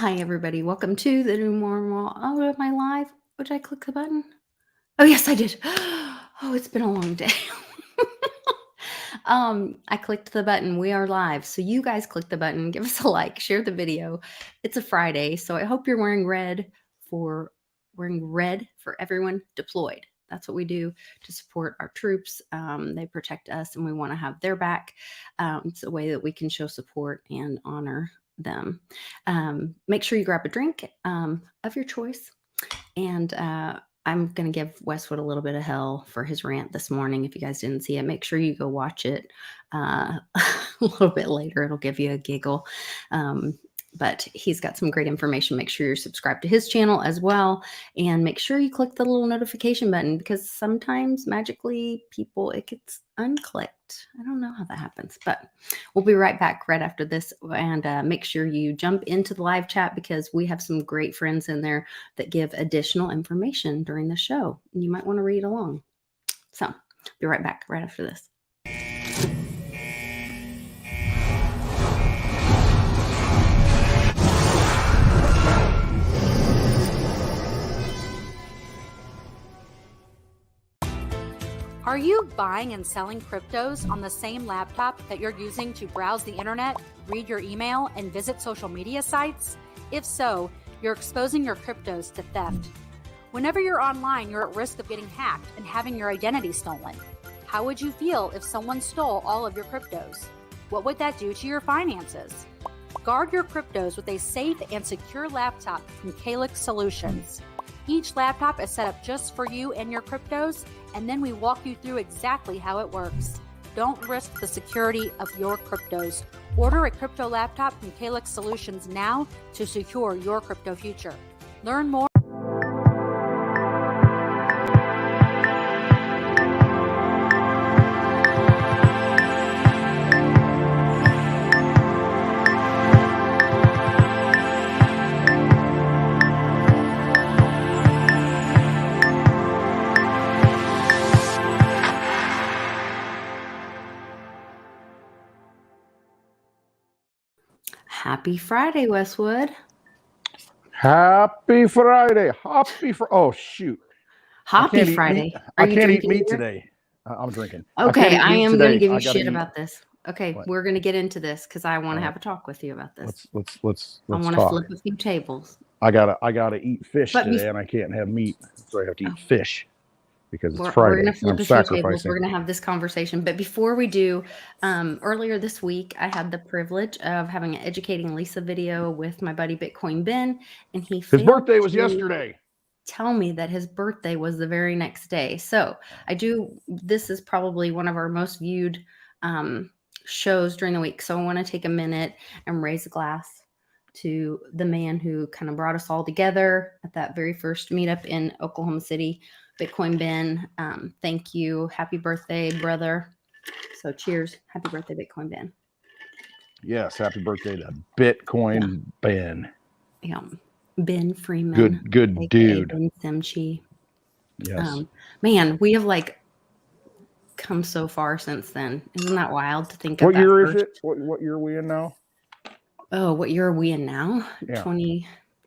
Hi, everybody. Welcome to the new normal. Oh, am I live? Did I click the button? Oh, yes, I did. Oh, it's been a long day. I clicked the button. We are live. So you guys click the button, give us a like, share the video. It's a Friday, so I hope you're wearing red for everyone deployed. That's what we do to support our troops. They protect us, and we want to have their back. It's a way that we can show support and honor them. Make sure you grab a drink of your choice. And I'm going to give Westwood a little bit of hell for his rant this morning. If you guys didn't see it, make sure you go watch it a little bit later. It'll give you a giggle. But he's got some great information. Make sure you're subscribed to his channel as well. And make sure you click the little notification button, because sometimes magically it gets unclicked. I don't know how that happens, but we'll be right back right after this. And make sure you jump into the live chat, because we have some great friends in there that give additional information during the show. You might want to read along. So be right back right after this. Are you buying and selling cryptos on the same laptop that you're using to browse the internet, read your email, and visit social media sites? If so, you're exposing your cryptos to theft. Whenever you're online, you're at risk of getting hacked and having your identity stolen. How would you feel if someone stole all of your cryptos? What would that do to your finances? Guard your cryptos with a safe and secure laptop from Calyx Solutions. Each laptop is set up just for you and your cryptos, and then we walk you through exactly how it works. Don't risk the security of your cryptos. Order a crypto laptop from Calyx Solutions now to secure your crypto future. Learn more. Happy Friday, Westwood. Happy Friday. Oh, shoot. Happy Friday. I can't eat meat today. I'm drinking. Okay, I am going to give you shit about this. Okay, we're going to get into this because I want to have a talk with you about this. Let's I want to flip a few tables. I gotta eat fish today, and I can't have meat, so I have to eat fish because it's Friday. We're going to flip a few tables. We're going to have this conversation. But before we do, earlier this week, I had the privilege of having an Educating Lisa video with my buddy Bitcoin Ben, and his birthday was yesterday. Tell me that his birthday was the very next day. So this is probably one of our most viewed shows during the week. So I want to take a minute and raise a glass to the man who kind of brought us all together at that very first meetup in Oklahoma City, Bitcoin Ben. Thank you. Happy birthday, brother. So cheers. Happy birthday, Bitcoin Ben. Yes. Happy birthday to Bitcoin Ben. Yeah. Ben Freeman. Good dude. Ben Simchi. Yes. Man, we have come so far since then. Isn't that wild to think of? What year is it? What year are we in now? Oh, what year are we in now? Yeah.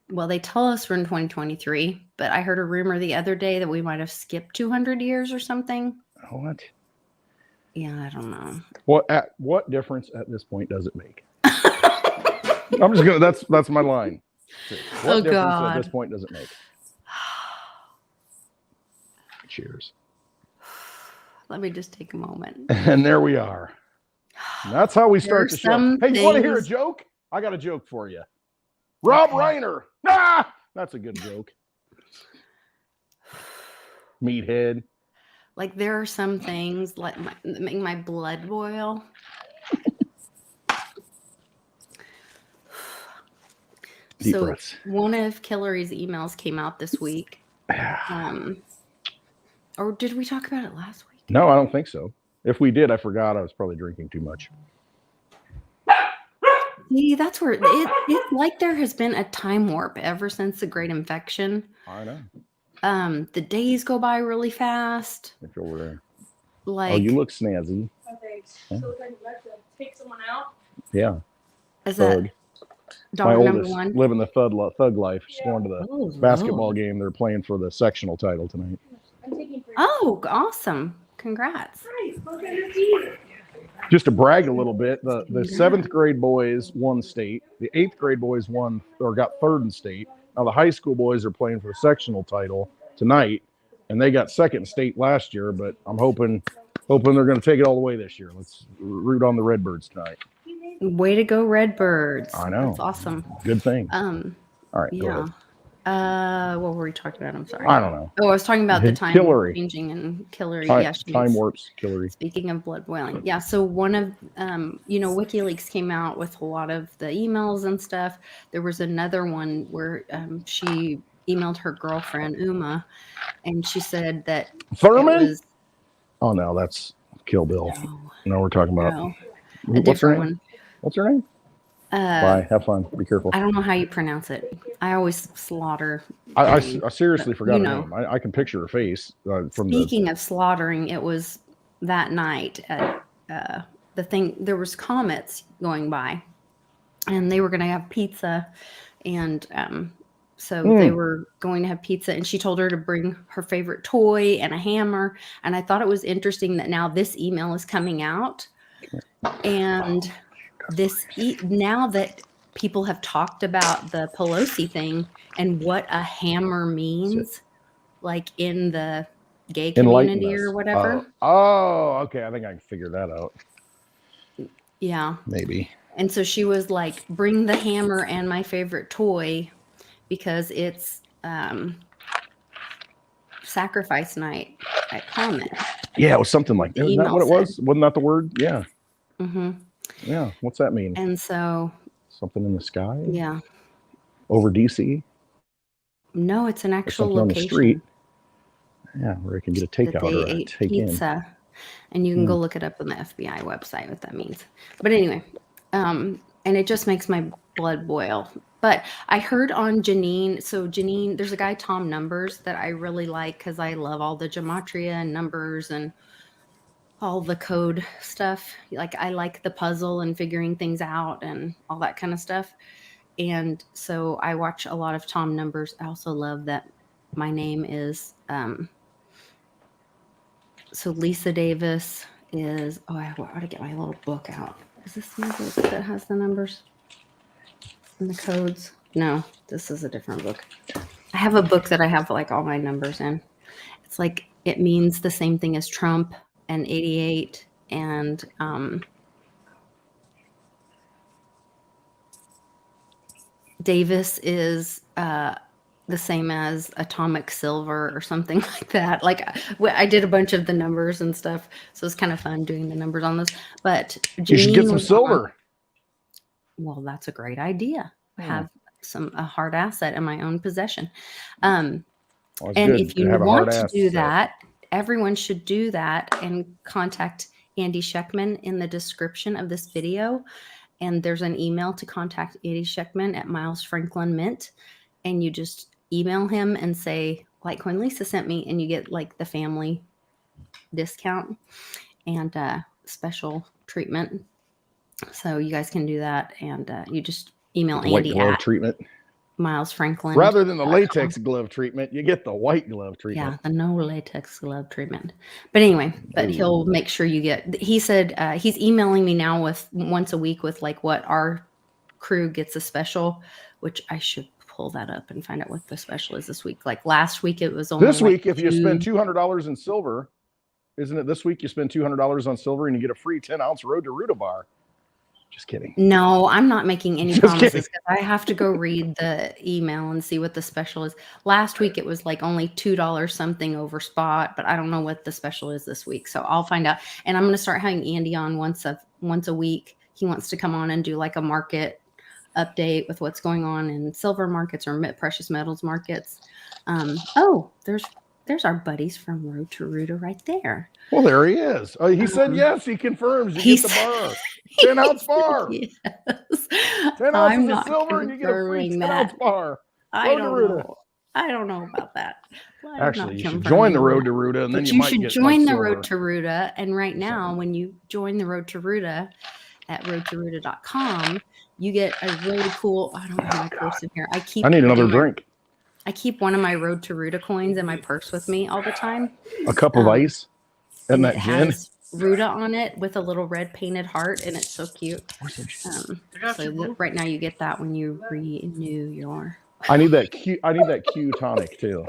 Well, they tell us we're in 2023, but I heard a rumor the other day that we might have skipped 200 years or something. What? Yeah, I don't know. What difference at this point does it make? I'm just gonna. That's my line. What difference at this point does it make? Cheers. Let me just take a moment. And there we are. And that's how we start the show. Hey, you want to hear a joke? I got a joke for you. Rob Reiner. That's a good joke. Meathead. There are some things that make my blood boil. Deep breaths. One of Hillary's emails came out this week. Or did we talk about it last week? No, I don't think so. If we did, I forgot. I was probably drinking too much. See, that's where it's like there has been a time warp ever since the Great Infection. I know. The days go by really fast. Look over there. Like, oh, you look snazzy. Okay, so we're going to take someone out? Yeah. Is that Daughter My number oldest one. living the thug life. She's going to the basketball Lord. game. They're playing for the sectional title tonight. Oh, awesome. Congrats. Just to brag a little bit, the 7th grade boys won state. The 8th grade boys won or got 3rd in state. Now the high school boys are playing for the sectional title tonight, and they got 2nd in state last year, but I'm hoping they're going to take it all the way this year. Let's root on the Redbirds tonight. Way to go, Redbirds. I know. That's awesome. Good thing. All right, yeah. go ahead. What were we talking about? I'm sorry. I don't know. Oh, I was talking about the time Hillary. changing and Hillary. Time warps, Hillary. Speaking of blood boiling. Yeah. So one of, WikiLeaks came out with a lot of the emails and stuff. There was another one where she emailed her girlfriend, Uma, and she said that Thurman? Oh, no, that's Kill Bill. No, we're talking about a different one. What's her name? Bye. Have fun. Be careful. I don't know how you pronounce it. I always slaughter. I seriously forgot her name. I can picture her face. Speaking of slaughtering, it was that night at the thing. There was comets going by, and they were going to have pizza, and so they were going to have pizza. And she told her to bring her favorite toy and a hammer. And I thought it was interesting that now this email is coming out, and now that people have talked about the Pelosi thing and what a hammer means, like in the gay community or whatever. Okay. I think I can figure that out. Yeah. Maybe. And so she was like, bring the hammer and my favorite toy because it's sacrifice night at Comet. Yeah, it was something like that. Isn't that what it was? Wasn't that the word? Yeah. Mm-hmm. Yeah. What's that mean? And so something in the sky? Yeah. Over DC? No, it's an actual location. On the street. Yeah, where I can get a takeout or a take pizza. And you can go look it up on the FBI website what that means. But anyway, and it just makes my blood boil. But I heard on Janine, so Janine, there's a guy, Tom Numbers, that I really like because I love all the gematria and numbers and all the code stuff. Like I like the puzzle and figuring things out and all that kind of stuff. And so I watch a lot of Tom Numbers. I also love that my name is, so Lisa Davis is, I ought to get my little book out. Is this my book that has the numbers and the codes? No, this is a different book. I have a book that I have like all my numbers in. It's like, it means the same thing as Trump and 88 and Davis is the same as atomic silver or something like that. Like I did a bunch of the numbers and stuff, so it's kind of fun doing the numbers on those. But Janine, you should get some silver. Well, that's a great idea. Have a hard asset in my own possession. And if you want to do that, everyone should do that and contact Andy Scheckman in the description of this video. And there's an email to contact Andy Scheckman at Miles Franklin Mint. And you just email him and say, Litecoin Lisa sent me, and you get like the family discount and special treatment. So you guys can do that. And you just email Andy at treatment. Miles Franklin. Rather than the latex glove treatment, you get the white glove treatment. Yeah, the no latex glove treatment. But anyway, he'll make sure you get, he said he's emailing me now with once a week with like what our crew gets a special, which I should pull that up and find out what the special is this week. Like last week, it was only this week, if you spend $200 in silver, isn't it this week you spend $200 on silver and you get a free 10-ounce Road to Ruta bar? Just kidding. No, I'm not making any promises because I have to go read the email and see what the special is. Last week, it was like only $2 something over spot, but I don't know what the special is this week. So I'll find out. And I'm going to start having Andy on once a week. He wants to come on and do like a market update with what's going on in silver markets or precious metals markets. There's our buddies from Road to Ruta right there. Well, there he is. He said yes. He confirms you get the bar. 10-ounce bar. Yes. 10 ounces of silver and you get a free 10-ounce bar. I don't know about that. Actually, you should join the Road to Ruta, and then you might get join the Road to Ruta. And right now, when you join the Road to Ruta at roadtoruta.com, you get a really cool. I don't have my purse in here. I need another drink. I keep one of my Road to Ruta coins in my purse with me all the time. A cup of ice and that it gin. has Ruta on it with a little red painted heart, and it's so cute. Right now you get that when you renew your. I need that Q tonic too.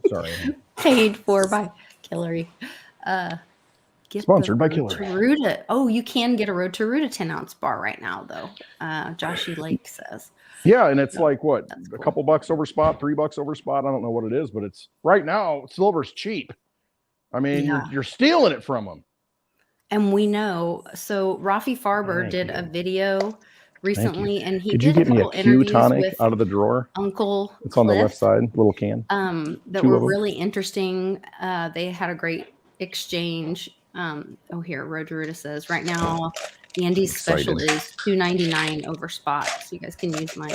Sorry. Paid for by Hillary. Sponsored by Hillary. Ruta. Oh, you can get a Road to Ruta 10-ounce bar right now, though. Joshy Lake says. Yeah, and it's like what, a couple bucks over spot, $3 over spot. I don't know what it is, but it's right now silver's cheap. I mean, you're stealing it from them. And we know. So Rafi Farber did a video recently, and he did you a get me couple a Q interviews tonic with out of the drawer? Uncle It's Cliff, on the left side, little can. That were really interesting. They had a great exchange. Oh, here, Road to Ruta says right now Andy's special is $2.99 over spot. So you guys can use my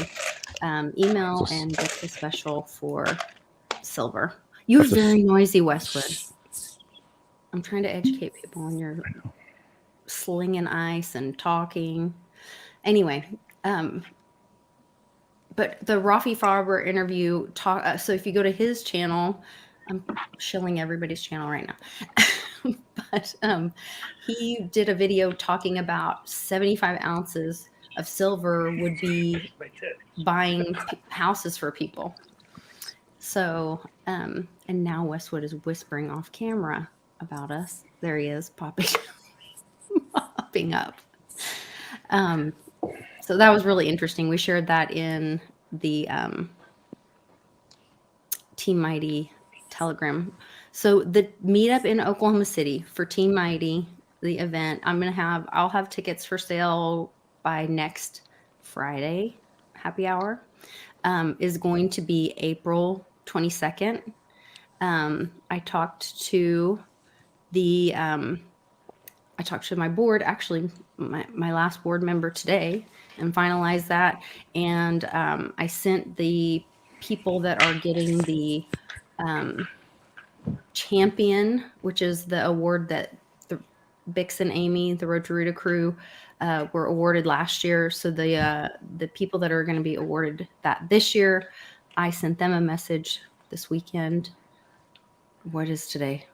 email and get the special for silver. You're very noisy, Westwood. I'm trying to educate people on your slinging ice and talking. Anyway, but the Rafi Farber interview so if you go to his channel, I'm shilling everybody's channel right now. But he did a video talking about 75 ounces of silver would be buying houses for people. So, and now Westwood is whispering off camera about us. There he is, popping up. So that was really interesting. We shared that in the Team Mighty Telegram. So the meetup in Oklahoma City for Team Mighty, the event, I'll have tickets for sale by next Friday, happy hour, is going to be April 22nd. I talked to my board, actually my last board member today, and finalized that. And I sent the people that are getting the champion, which is the award that the Bix and Amy, the Road to Ruta crew, were awarded last year. So the people that are going to be awarded that this year, I sent them a message this weekend. What is today?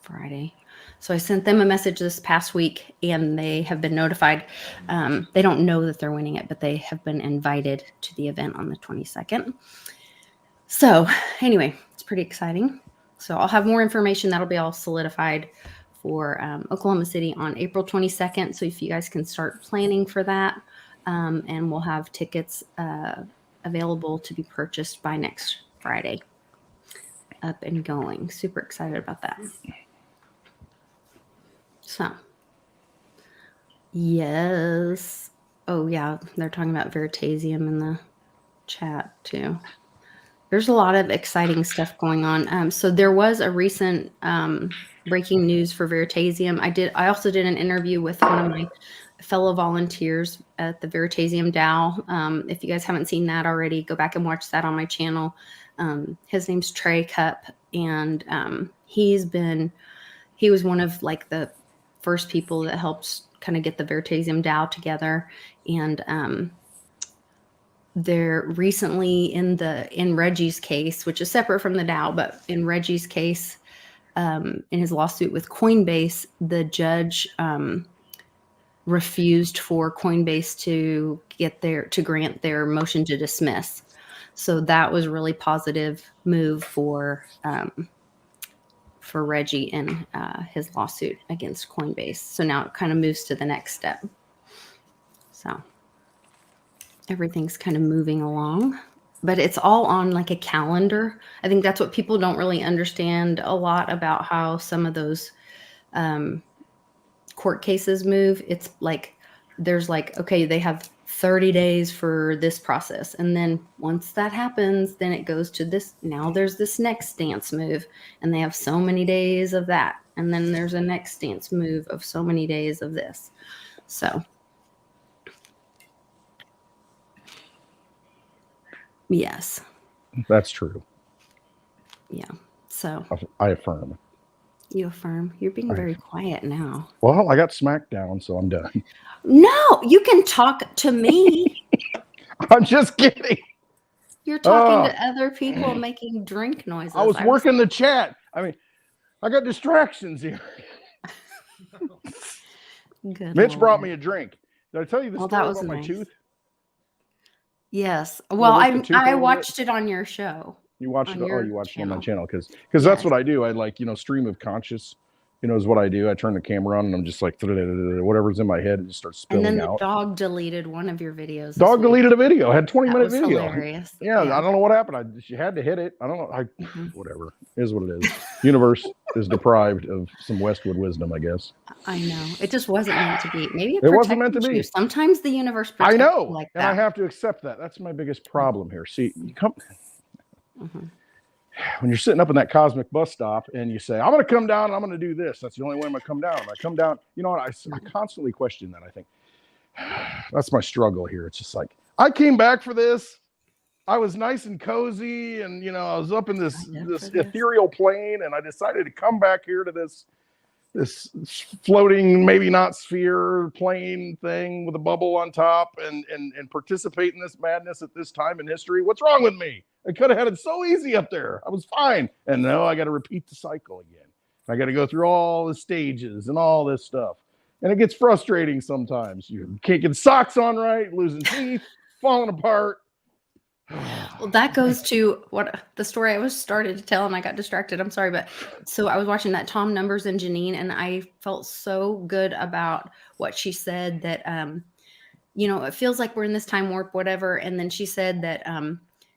Friday. So I sent them a message this past week, and they have been notified. They don't know that they're winning it, but they have been invited to the event on the 22nd. So anyway, it's pretty exciting. So I'll have more information that'll be all solidified for Oklahoma City on April 22nd. So if you guys can start planning for that, and we'll have tickets available to be purchased by next Friday. Up and going. Super excited about that. So, yes. Oh, yeah. They're talking about Veritasium in the chat, too. There's a lot of exciting stuff going on. So there was a recent breaking news for Veritasium. I also did an interview with one of my fellow volunteers at the Veritasium DAO. If you guys haven't seen that already, go back and watch that on my channel. His name's Trey Cup, and he was one of like the first people that helped kind of get the Veritasium DAO together. And they're recently in Reggie's case, which is separate from the DAO, but in Reggie's case, in his lawsuit with Coinbase, the judge refused for Coinbase to grant their motion to dismiss. So that was really positive move for Reggie and his lawsuit against Coinbase. So now it kind of moves to the next step. So everything's kind of moving along, but it's all on like a calendar. I think that's what people don't really understand a lot about how some of those court cases move. It's like there's like, okay, they have 30 days for this process. And then once that happens, then it goes to this. Now there's this next stance move, and they have so many days of that. And then there's a next stance move of so many days of this. So yes. That's true. Yeah. So I affirm. You affirm. You're being very quiet now. Well, I got smacked down, so I'm done. No, you can talk to me. I'm just kidding. You're talking to other people making drink noises. I was working the chat. I mean, I got distractions here. Good Mitch Lord. brought me a drink. Did I tell you the Well, story that was about my nice. tooth? Yes. Well, I watched it on your show. You watched it? Oh, you watched it on my channel because that's what I do. I like, stream of conscious, is what I do. I turn the camera on and I'm just like, whatever's in my head, it just starts spilling out. And then the dog deleted one of your videos. Dog deleted a video. I had 20-minute video. Hilarious. Yeah, I don't know what happened. She had to hit it. I don't know. Whatever. It is what it is. Universe is deprived of some Westwood wisdom, I guess. I know. It just wasn't meant to be. Maybe it wasn't meant to be. You. Sometimes the universe protects I know. You like that. And I have to accept that. That's my biggest problem here. See, you come when you're sitting up in that cosmic bus stop and you say, I'm going to come down and I'm going to do this. That's the only way I'm going to come down. I come down. You know what? I constantly question that. I think that's my struggle here. It's just like, I came back for this. I was nice and cozy. And, I was up in this ethereal plane and I decided to come back here to this floating, maybe not sphere plane thing with a bubble on top and participate in this madness at this time in history. What's wrong with me? I could have had it so easy up there. I was fine. And no, I got to repeat the cycle again. I got to go through all the stages and all this stuff. And it gets frustrating sometimes. You can't get socks on right, losing teeth, falling apart. Well, that goes to what the story I was started to tell and I got distracted. I'm sorry. But so I was watching that Tom Numbers and Janine, and I felt so good about what she said that, it feels like we're in this time warp, whatever. And then she said that,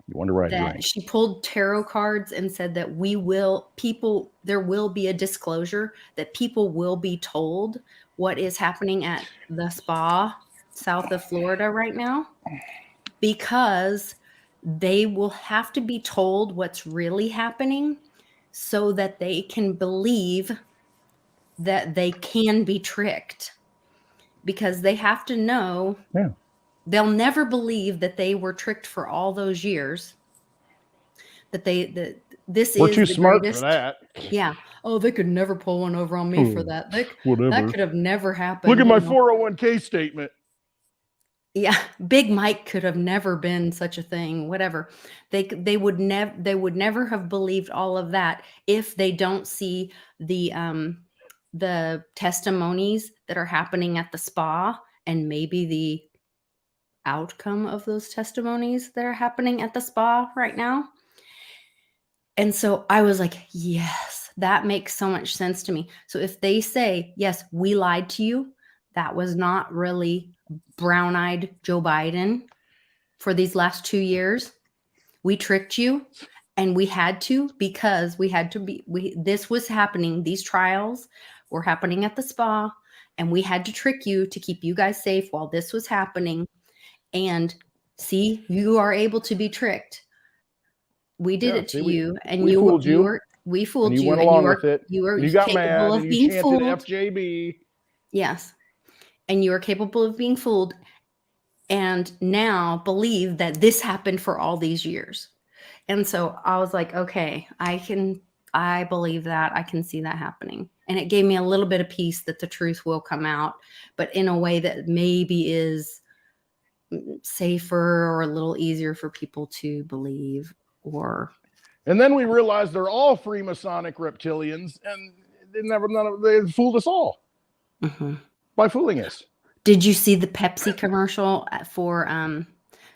you wonder why that she pulled tarot cards and said that there will be a disclosure that people will be told what is happening at the spa south of Florida right now, because they will have to be told what's really happening so that they can believe that they can be tricked, because they have to know. Yeah. They'll never believe that they were tricked for all those years. We're too smart for that. Yeah. Oh, they could never pull one over on me for that. That could have never happened. Look at my 401k statement. Yeah, Big Mike could have never been such a thing. Whatever. They would never have believed all of that if they don't see the testimonies that are happening at the spa, and maybe the outcome of those testimonies that are happening at the spa right now. And so I was like, yes, that makes so much sense to me. So if they say, yes, we lied to you, that was not really brown-eyed Joe Biden for these last 2 years. We tricked you, and we had to, because this was happening. These trials were happening at the spa, and we had to trick you to keep you guys safe while this was happening. And see, you are able to be tricked. We did it to you, and we fooled you. We fooled you, went along with it. You got mad capable of and being you fooled. chanted FJB. Yes, and you are capable of being fooled, and now believe that this happened for all these years. And so I was like, okay, I believe that. I can see that happening, and it gave me a little bit of peace that the truth will come out, but in a way that maybe is safer or a little easier for people to believe. And then we realized they're all Freemasonic reptilians, and they fooled us all by fooling us. Did you see the Pepsi commercial for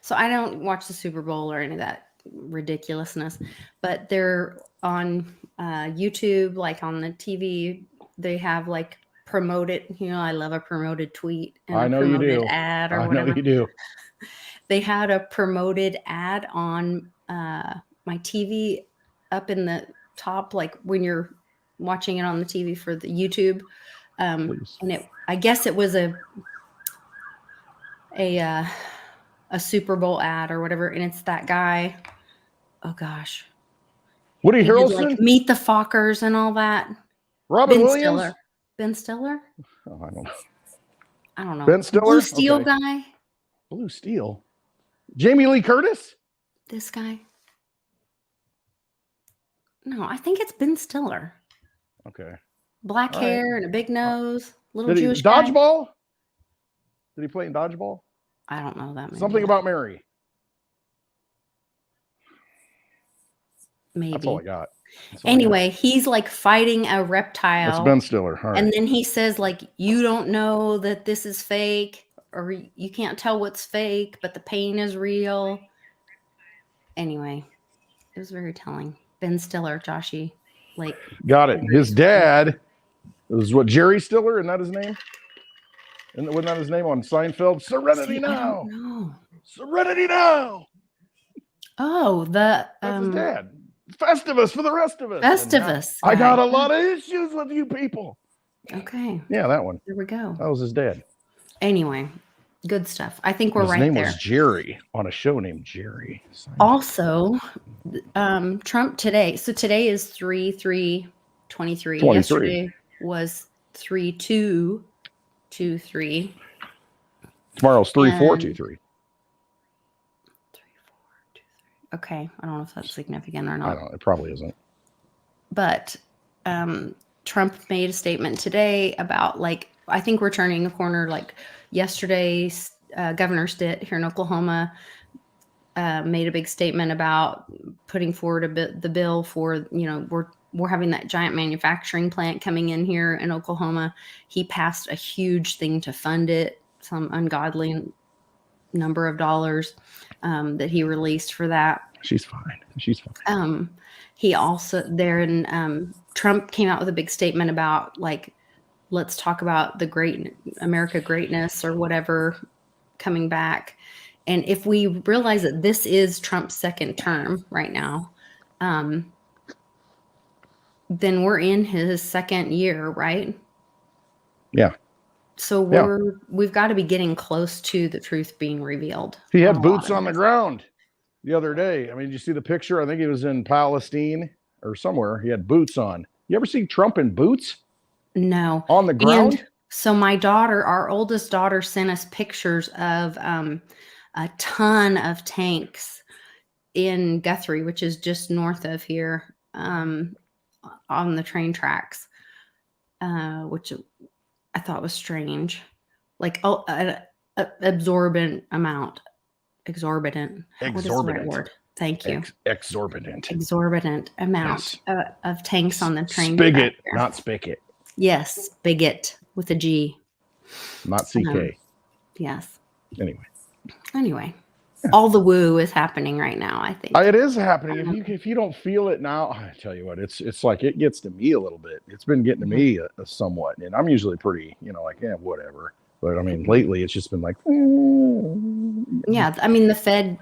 so I don't watch the Super Bowl or any of that ridiculousness, but they're on YouTube, like on the TV, they have like promoted, I love a promoted tweet and I know you do. Ad or I whatever. know you do. They had a promoted ad on my TV up in the top, like when you're watching it on the TV for the YouTube. And I guess it was a Super Bowl ad or whatever. And it's that guy. Oh gosh. Woody Harrelson? Like Meet the Fockers and all that. Robin Williams? Stiller. Ben Stiller? Oh, I don't know. Ben Stiller? Blue Steel guy? Blue Steel? Jamie Lee Curtis? This guy? No, I think it's Ben Stiller. Okay. Black hair and a big nose. Little Jewish Dodgeball? Did he play in Dodgeball? I don't know that. Something About Mary. maybe. That's all I got. That's all I Anyway, he's like fighting a got. That's reptile. Ben Stiller. All right. And then he says, like, you don't know that this is fake, or you can't tell what's fake, but the pain is real. Anyway, it was very telling. Ben Stiller, Joshy, like, got it. His dad was what, Jerry Stiller? Isn't that his name? And wasn't that his name on Seinfeld? Serenity Now. I don't know. Serenity Now. Oh, That's his dad. Festivus for the rest of us. Festivus. I got a lot of issues with you people. Okay. Yeah, that one. There we go. That was his dad. Anyway, good stuff. I think we're his right name there. was Jerry on a show named Jerry. Also, Trump today. So today is 3/3/23. Yesterday was 3/2/23. Tomorrow's 3/4/23. Okay, I don't know if that's significant or not. I don't know. It probably isn't. But Trump made a statement today about, like, I think we're turning a corner. Like yesterday, Governor Stitt here in Oklahoma made a big statement about putting forward the bill for, we're having that giant manufacturing plant coming in here in Oklahoma. He passed a huge thing to fund it, some ungodly number of dollars that he released for that. She's fine. He also Trump came out with a big statement about, like, let's talk about the America greatness or whatever coming back. And if we realize that this is Trump's second term right now, then we're in his second year, right? Yeah. So we've got to be getting close to the truth being revealed. He had boots on the ground the other day. I mean, did you see the picture? I think he was in Palestine or somewhere. He had boots on. You ever see Trump in boots? No. On the ground? And so my daughter, our oldest daughter, sent us pictures of a ton of tanks in Guthrie, which is just north of here, on the train tracks, which I thought was strange. Like, exorbitant. What is the right word? Thank you. Exorbitant amount of tanks on the train. Spigot, not spigot. Yes, spigot with a G. Not CK. Yes. Anyway. All the woo is happening right now, I think. It is happening. If you don't feel it now, I tell you what, it's like it gets to me a little bit. It's been getting to me somewhat, and I'm usually pretty, like, whatever. But I mean, lately it's just been like, yeah. I mean, the Fed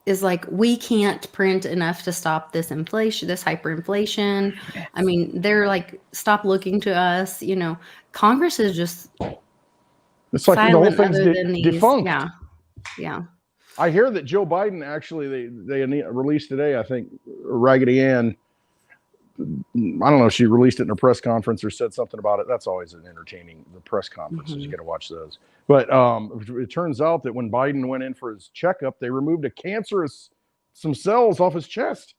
is like, we can't print enough to stop this inflation, this hyperinflation. I mean, they're like, stop looking to us. Congress is just. It's like the whole thing's defunct. Yeah. I hear that Joe Biden actually they released today, I think, Raggedy Ann. I don't know if she released it in a press conference or said something about it. That's always an entertaining, the press conferences. You got to watch those. But it turns out that when Biden went in for his checkup, they removed some cells off his chest.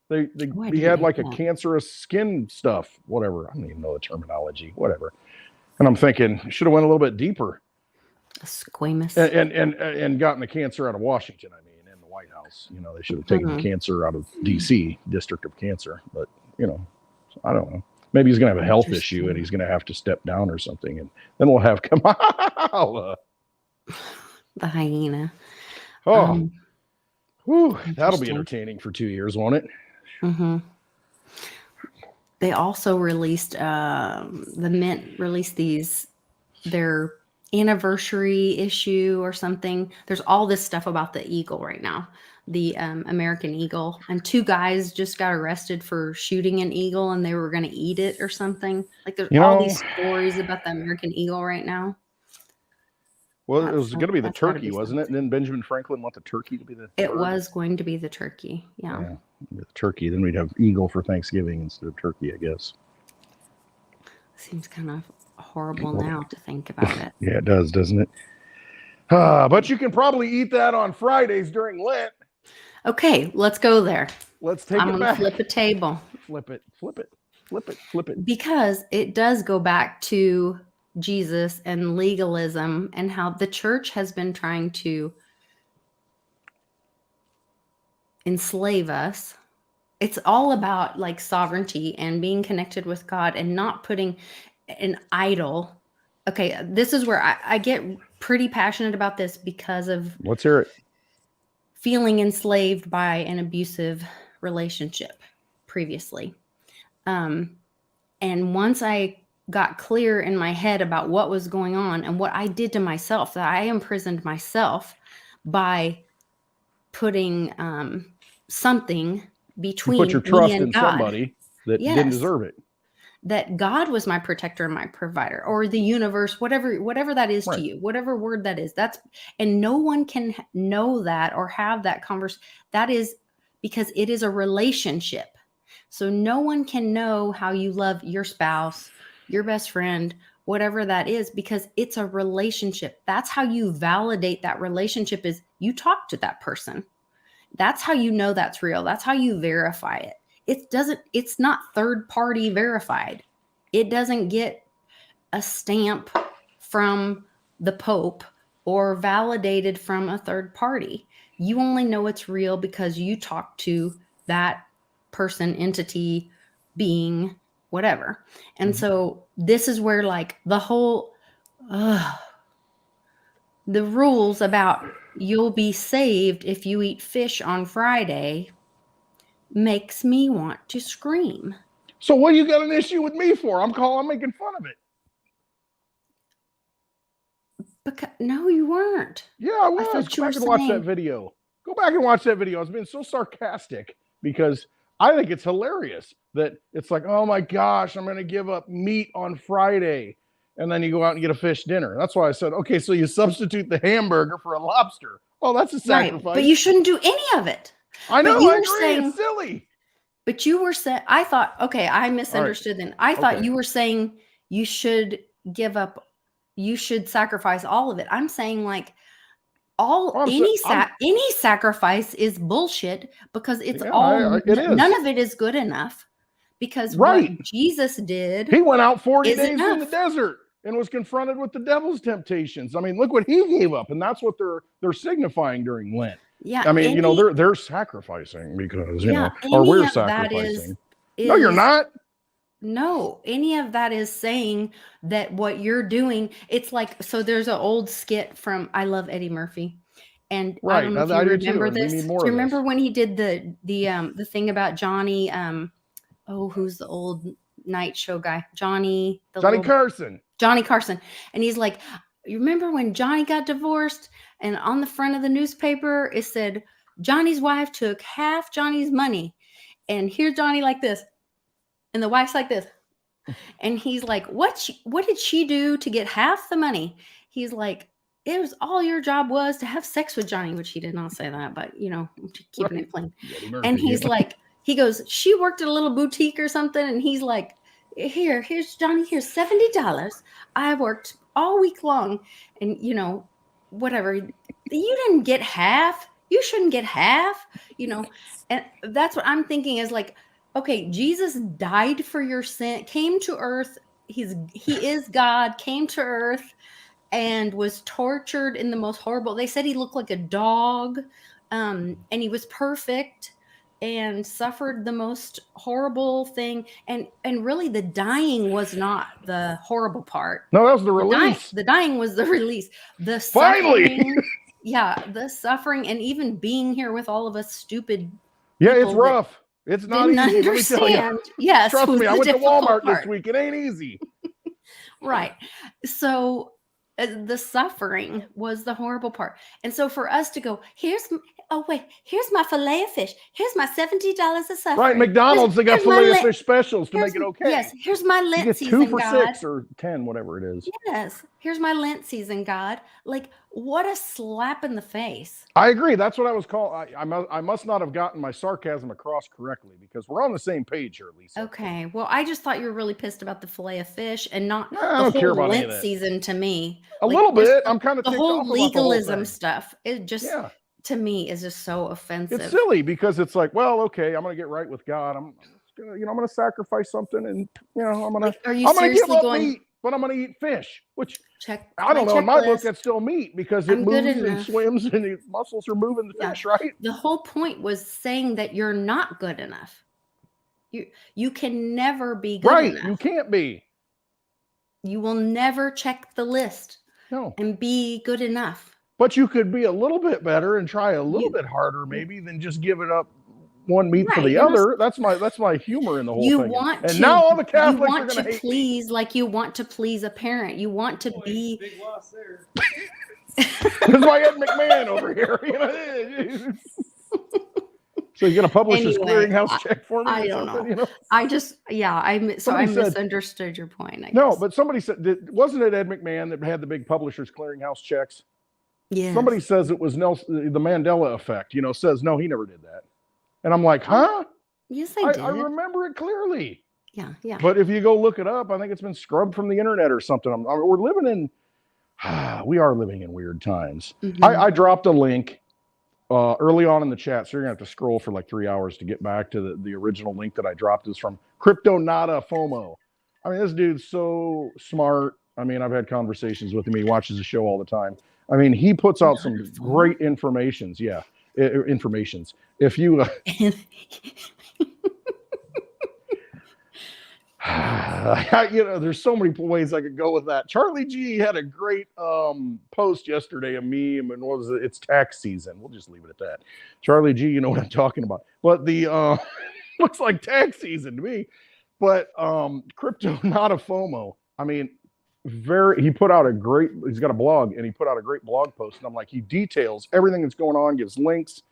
He had like a cancerous skin stuff, whatever. I don't even know the terminology, whatever. And I'm thinking, should have went a little bit deeper. Squamous. And gotten the cancer out of Washington, in the White House. They should have taken the cancer out of D.C., District of Cancer. But, I don't know. Maybe he's going to have a health issue and he's going to have to step down or something. And then we'll have Kamala. The hyena. Oh, that'll be entertaining for 2 years, won't it? Mm-hmm. They also released, the Mint released their anniversary issue or something. There's all this stuff about the eagle right now, the American eagle, and 2 guys just got arrested for shooting an eagle and they were going to eat it or something. Like, there's all these stories about the American eagle right now. Well, it was going to be the turkey, wasn't it? And then Benjamin Franklin wanted the turkey to be the It was going to be the turkey. Yeah. The turkey. Then we'd have eagle for Thanksgiving instead of turkey, I guess. Seems kind of horrible now to think about it. Yeah, it does, doesn't it? But you can probably eat that on Fridays during Lent. Okay, let's go there. Let's take I'm it gonna back. flip a table. Flip it. Because it does go back to Jesus and legalism and how the church has been trying to enslave us it's all about like sovereignty and being connected with God and not putting an idol. Okay, this is where I get pretty passionate about this because of Let's hear it. feeling enslaved by an abusive relationship previously. And once I got clear in my head about what was going on and what I did to myself, that I imprisoned myself by putting something You between put your me trust and in God. somebody that didn't Yes. deserve it. That God was my protector and my provider, or the universe, whatever that is Right. to you, whatever word that is. And no one can know that or have that conversation. That is because it is a relationship. So no one can know how you love your spouse, your best friend, whatever that is, because it's a relationship. That's how you validate that relationship, is you talk to that person. That's how you know that's real. That's how you verify it. It's not third party verified. It doesn't get a stamp from the Pope or validated from a third party. You only know it's real because you talk to that person, entity, being, whatever. And so this is where like the whole the rules about you'll be saved if you eat fish on Friday makes me want to scream. So what do you got an issue with me for? I'm making fun of it. Because no, you weren't. Yeah, I was. thought you Go were back and watch that saying- video. Go back and watch that video. I was being so sarcastic because I think it's hilarious that it's like, oh my gosh, I'm going to give up meat on Friday. And then you go out and get a fish dinner. That's why I said, okay, so you substitute the hamburger for a lobster. Oh, that's a sacrifice. Right, but you shouldn't do any of it. I know, but you I were agree. saying- It's silly. But you were saying, I thought, okay, I misunderstood then. I thought Okay. you were saying you should give up, you should sacrifice all of it. I'm saying like any sacrifice is bullshit because it's it is. none of it is good enough, because Right. what Jesus did, He went out 40 is days in the enough. desert and was confronted with the devil's temptations. I mean, look what he gave up, and that's what they're signifying during Lent. yeah. I mean, they're sacrificing because or we're sacrificing. No, you're not. No, any of that is saying that what you're doing, it's like, so there's an old skit from, I love Eddie Murphy. And I don't know if you remember this. Do you remember when he did the thing about Johnny, who's the old night show guy? Johnny Carson. Johnny Carson. And he's like, you remember when Johnny got divorced and on the front of the newspaper, it said, Johnny's wife took half Johnny's money. And here's Johnny like this. And the wife's like this. And he's like, what did she do to get half the money? He's like, it was all your job was to have sex with Johnny, which he did not say that, but keeping it plain. And he's like, he goes, she worked at a little boutique or something. And he's like, here's Johnny, here's $70. I worked all week long. And whatever. You didn't get half. You shouldn't get half, and that's what I'm thinking is like, okay, Jesus died for your sin, came to earth. He is God, came to earth and was tortured in the most horrible. They said he looked like a dog, and he was perfect and suffered the most horrible thing. And really the dying was not the horrible part. No, that was the release. The dying was the release. The finally. Suffering, yeah, the suffering, and even being here with all of us stupid. Yeah, it's rough. It's not easy. Understand. Let me tell you. Yes, trust me. I went to Walmart part. this week. It ain't easy. Right. So the suffering was the horrible part. And so for us to go, here's my fillet of fish. Here's my $70 of suffering. Right, McDonald's, they got fillet of fish specials to make it okay. Yes, here's my Lent you get season, 2 for God. $6 or 10, whatever it is. Yes, here's my Lent season, God. Like, what a slap in the face. I agree. That's what I was called. I must not have gotten my sarcasm across correctly because we're on the same page here, Lisa. Okay. Well, I just thought you were really pissed about the fillet of fish and not I don't the care whole about Lent season to me. A little bit. I'm kind of the ticked whole off about legalism the whole thing. stuff. It just to me is just so offensive. It's silly because it's like, well, okay, I'm going to get right with God. I'm gonna, I'm going to sacrifice something, and I'm going to. Are you I'm going to give up going? meat, but I'm going to eat fish, which I don't know. In my book, that's still meat because it moves and swims, and the muscles are moving the fish, right? The whole point was saying that you're not good enough. You can never be good Right. enough. You can't be. You will never check the list No. and be good enough. But you could be a little bit better and try a little bit harder, maybe, than just giving up one meat for the other. That's my humor in the whole thing. And now all the Catholics are going to hate please me. like you want to please a parent. You want to be big loss there. That's why Ed McMahon over here. You know? So you're gonna publish his clearinghouse check for me? I or don't something, know. You know? I just I Somebody said, misunderstood your point. I no, guess. but somebody said, wasn't it Ed McMahon that had the big publishers clearinghouse checks? Yeah. Somebody says it was Nelson, the Mandela effect. You know, says no, he never did that. And I'm like, huh? Yes, I did. I remember it clearly. Yeah, yeah. But if you go look it up, I think it's been scrubbed from the internet or something. We're living in, we are living in weird times. Mm-hmm. I dropped a link early on in the chat, so you're gonna have to scroll for like 3 hours to get back to the original link that I dropped. Is from Crypto Nada FOMO. I mean, this dude's so smart. I mean, I've had conversations with him. He watches the show all the time. I mean, he puts out some great informations. Yeah, informations. If you you know, there's so many ways I could go with that. Charlie G had a great post yesterday, a meme, and what was it? It's tax season. We'll just leave it at that. Charlie G, you know what I'm talking about. But the looks like tax season to me. But Crypto Not a FOMO. I mean, he put out he's got a blog, and he put out a great blog post, and I'm like, he details everything that's going on, gives links.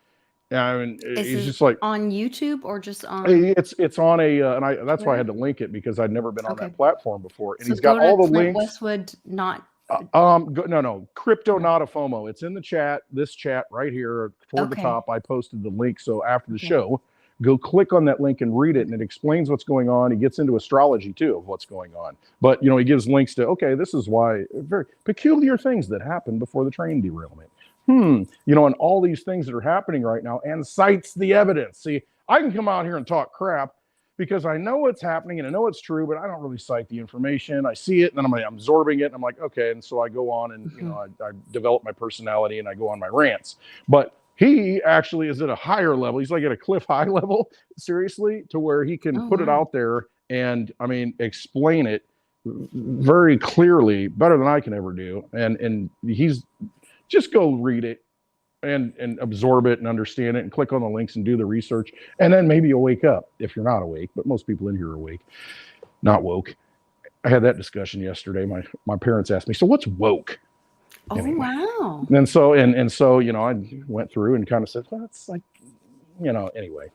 I mean, it's just like on YouTube or just on. It's on a, and that's why I had to link it because I'd never been on that platform before. And so he's got all the links. Westwood, not. No, Crypto Not a FOMO. It's in the chat. This chat right here toward the top. I posted the link. So after the show, go click on that link and read it, and it explains what's going on. He gets into astrology too of what's going on. But you know, he gives links to this is why very peculiar things that happened before the train derailment. You know, and all these things that are happening right now, and cites the evidence. See, I can come out here and talk crap because I know what's happening and I know it's true, but I don't really cite the information. I see it and then I'm absorbing it and I'm like, okay. And so I go on and, you know, I develop my personality and I go on my rants. But he actually is at a higher level. He's like at a cliff high level, seriously, to where he can put it out there and, I mean, explain it very clearly, better than I can ever do. And he's, just go read it and absorb it and understand it and click on the links and do the research. And then maybe you'll wake up if you're not awake, but most people in here are awake, not woke. I had that discussion yesterday. My parents asked me, so what's woke? Anyway. Wow. And so, and so, you know, I went through and kind of said, well, it's like, you know, anyway,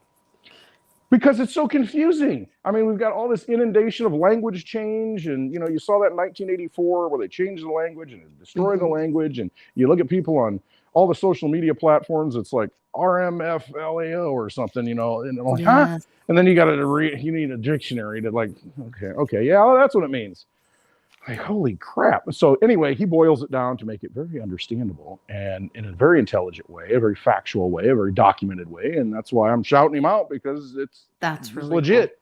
because it's so confusing. I mean, we've got all this inundation of language change. And, you know, you saw that in 1984 where they changed the language and destroyed the language. And you look at people on all the social media platforms, it's like RMFLAO or something, you know, and I'm like, huh? And then you got to you need a dictionary to like, okay, yeah, well, that's what it means. Like, holy crap. So anyway, he boils it down to make it very understandable and in a very intelligent way, a very factual way, a very documented way. And that's why I'm shouting him out, because that's really legit.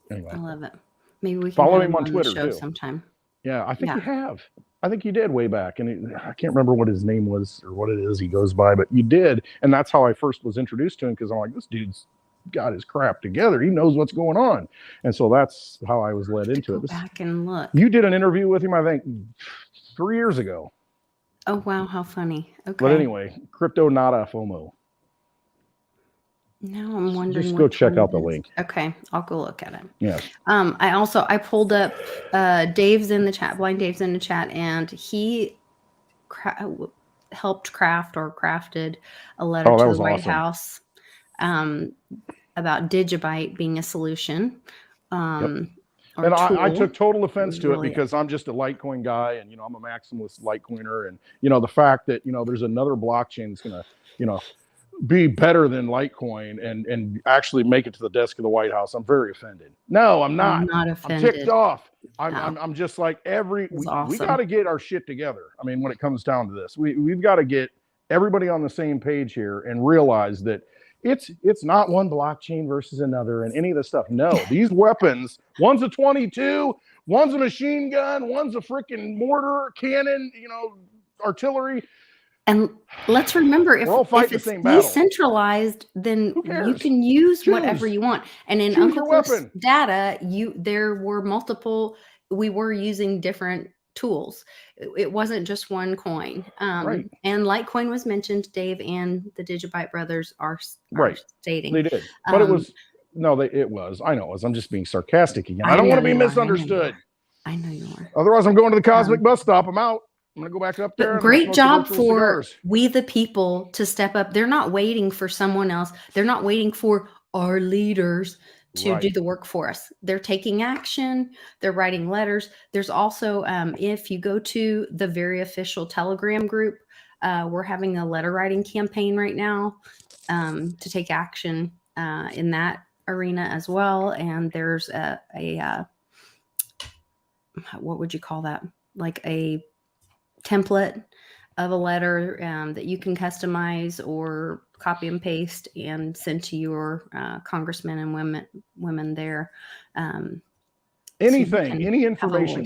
Cool. Anyway, I love it. Maybe we can follow him on Twitter too sometime. Yeah, I think you have. I think you did way back. And I can't remember what his name was or what it is he goes by, but you did. And that's how I first was introduced to him, because I'm like, this dude's got his crap together. He knows what's going on. And so that's how I was led into it. Go back and look. You did an interview with him, I think, 3 years ago. Oh, wow. How funny. Okay. But anyway, Crypto Nada FOMO. Now I'm wondering. Just go check out the link. Okay. I'll go look at it. Yeah. I pulled up Dave's in the chat, Blind Dave's in the chat, and he helped crafted a letter to the White House about Digibyte being a solution. And I took total offense to it because I'm just a Litecoin guy, and, you know, I'm a maximalist Litecoiner. And, you know, the fact that, you know, there's another blockchain that's going to, you know, be better than Litecoin and actually make it to the desk of the White House, I'm very offended. No, I'm not. I'm not offended. I'm ticked off. I'm just like, we got to get our shit together. I mean, when it comes down to this, we've got to get everybody on the same page here and realize that it's not one blockchain versus another and any of this stuff. No, these weapons, one's a 22, one's a machine gun, one's a freaking mortar, cannon, you know, artillery. And let's remember, if We're all fighting the it's same battle. decentralized, then Who you cares? can use Choose. whatever you want. And in Choose Uncle your Cliff's weapon. data, there were multiple. We were using different tools. It wasn't just one coin. Right. And Litecoin was mentioned. Dave and the Digibyte brothers are Right. stating They did, but it was no. It was. I know it was. I'm just being sarcastic again. I don't want to be misunderstood. I know you are. Otherwise, I'm going to the Cosmic Bus Stop. I'm out. I'm gonna go back up there. But great job for cigars. we the people to step up. They're not waiting for someone else. They're not waiting for our leaders to do the work for us. They're taking action. They're writing letters. There's also, if you go to the very official Telegram group, we're having a letter writing campaign right now to take action in that arena as well. And there's a what would you call that? Like a template of a letter that you can customize or copy and paste and send to your congressmen and women there. Anything, any information,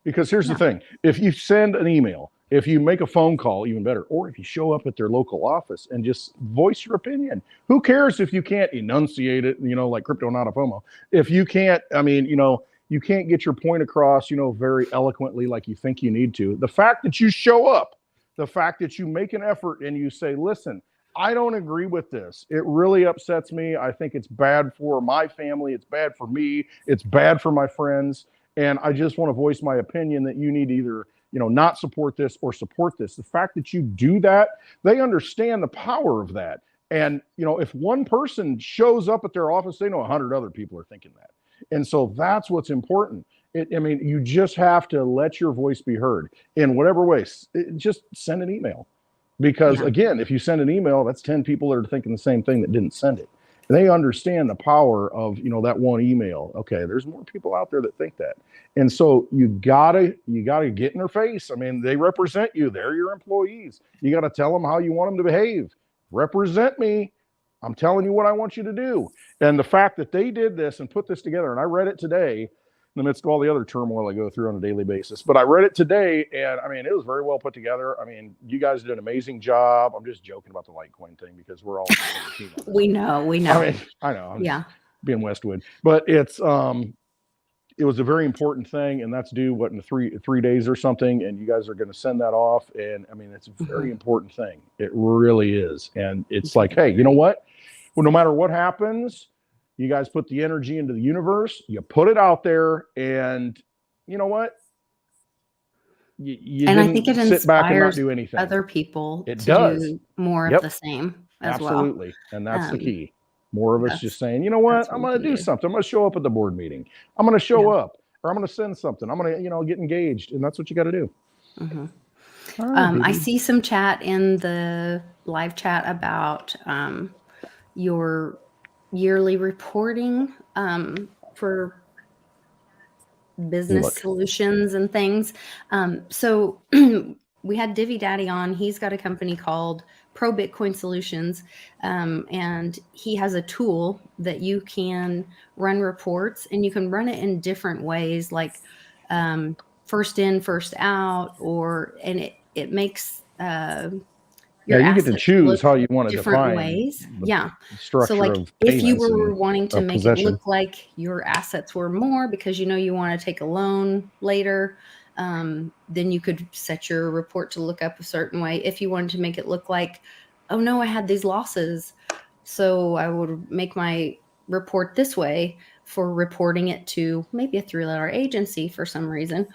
because here's the thing: if you send an email, if you make a phone call, even better, or if you show up at their local office and just voice your opinion, who cares if you can't enunciate it? Like crypto not a FOMO. If you can't, you can't get your point across, very eloquently like you think you need to. The fact that you show up, the fact that you make an effort and you say, listen, I don't agree with this. It really upsets me. I think it's bad for my family. It's bad for me. It's bad for my friends. And I just want to voice my opinion that you need to either, not support this or support this. The fact that you do that, they understand the power of that. And, if one person shows up at their office, they know 100 other people are thinking that. And so that's what's important. You just have to let your voice be heard in whatever way. Just send an email. Because again, if you send an email, that's 10 people that are thinking the same thing that didn't send it. And they understand the power of, that one email. Okay, there's more people out there that think that. And so you gotta get in their face. They represent you. They're your employees. You got to tell them how you want them to behave. Represent me. I'm telling you what I want you to do. And the fact that they did this and put this together, and I read it today in the midst of all the other turmoil I go through on a daily basis, but I read it today and it was very well put together. You guys did an amazing job. I'm just joking about the Litecoin thing because we're all on the team. We know. I know. I'm being Westwood, but it was a very important thing, and that's due in 3 days or something, and you guys are going to send that off. And it's a very important thing. It really is. And it's like, hey, you know what? Well, no matter what happens, you guys put the energy into the universe, you put it out there, and you know what? You I think it sit back and not inspires do anything. other people to do more of the same as well. Absolutely. And that's the key. More of us just saying, you know what? I'm going to do something. I'm going to show up at the board meeting. I'm going to show up, or I'm going to send something. I'm going to, get engaged. And that's what you got to do. Right, I see some chat in the live chat about your yearly reporting for business solutions and things. So we had Divvy Daddy on. He's got a company called Pro Bitcoin Solutions, and he has a tool that you can run reports, and you can run it in different ways, like first in, first out, and it makes your you get to choose how you want to define ways. the structure. So like if you were wanting to make possession. it look like your assets were more because you want to take a loan later, then you could set your report to look up a certain way. If you wanted to make it look like, oh no, I had these losses, so I would make my report this way for reporting it to maybe a 3-letter agency for some reason,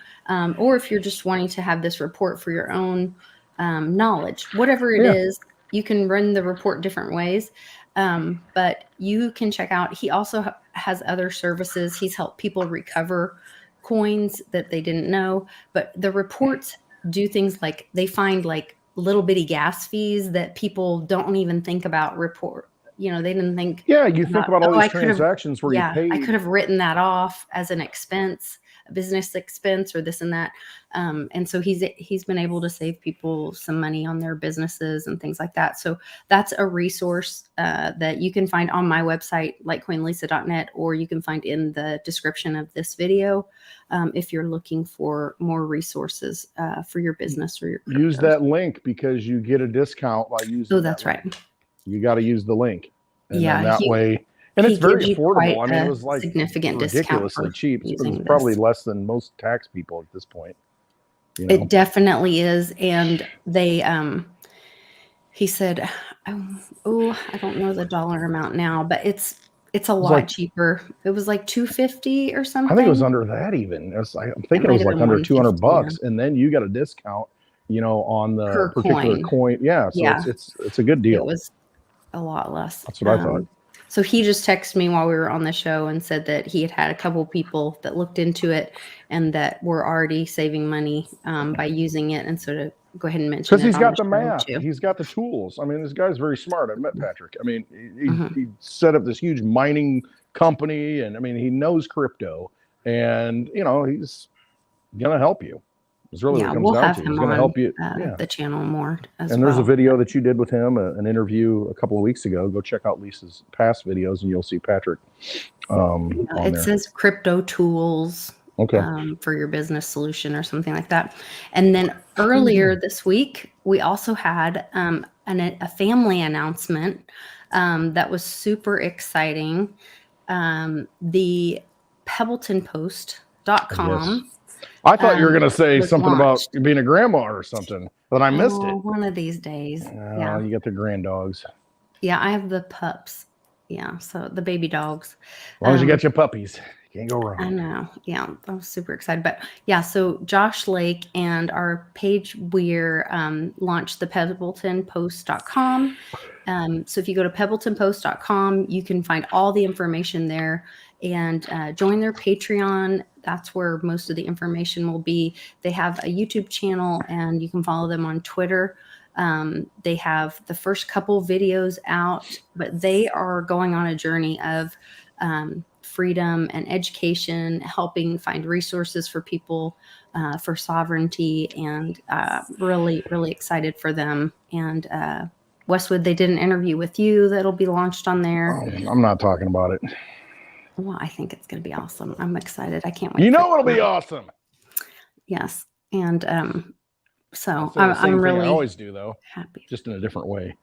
or if you're just wanting to have this report for your own knowledge, whatever it is, you can run the report different ways. But you can check out, he also has other services. He's helped people recover coins that they didn't know, but the reports do things like they find like little bitty gas fees that people don't even think about report. They didn't think. Yeah, you think about all these transactions where you paid. I could have written that off as an expense. business expense or this and that. And so he's been able to save people some money on their businesses and things like that. So that's a resource that you can find on my website, litecoinlisa.net, or you can find in the description of this video if you're looking for more resources for your business or your cryptos. Use that link because you get a discount by using. Oh, that's right. You got to use the link, and yeah, then that way. And it's very affordable. I mean, it was like significant ridiculously cheap. It's using probably this. less than most tax people at this point. You know? It definitely is. And they, he said, oh, I don't know the dollar amount now, but it's a lot cheaper. It was like $250 or something. I think it was under that even. I'm thinking it was like under $200, and then you got a discount, you know, on the per particular coin. Yeah, so yeah. It's a good deal. It was a lot less. That's what I thought. So he just texted me while we were on the show and said that he had a couple people that looked into it and that were already saving money by using it. And so to go ahead and mention, because he's got the math, he's got the tools. I mean, this guy's very smart. I've met Patrick. I mean, he set up this huge mining company, and I mean, he knows crypto, and you know, he's gonna help you. It's really what it comes down to. He's going to help you. The channel more. And there's a video that you did with him, an interview a couple of weeks ago. Go check out Lisa's past videos, and you'll see Patrick. It says crypto tools for your business solution or something like that. And then earlier this week, we also had a family announcement that was super exciting. The PebbletonPost.com. I thought you were going to say something about being a grandma or something, but I missed it. One of these days. Yeah. You got the grand dogs. Yeah, I have the pups. Yeah, so the baby dogs. As long as you got your puppies, you can't go wrong. I know. Yeah, I was super excited. But yeah, so Josh Lake and our Paige Weir launched the PebbletonPost.com. So if you go to PebbletonPost.com, you can find all the information there and join their Patreon. That's where most of the information will be. They have a YouTube channel, and you can follow them on Twitter. They have the first couple videos out, but they are going on a journey of freedom and education, helping find resources for people for sovereignty, and really, really excited for them. And Westwood, they did an interview with you that'll be launched on there. Oh, I'm not talking about it. Well, I think it's going to be awesome. I'm excited. I can't wait. You know it'll be awesome. Yes. And so I'm really I always do, though. Happy. Just in a different way.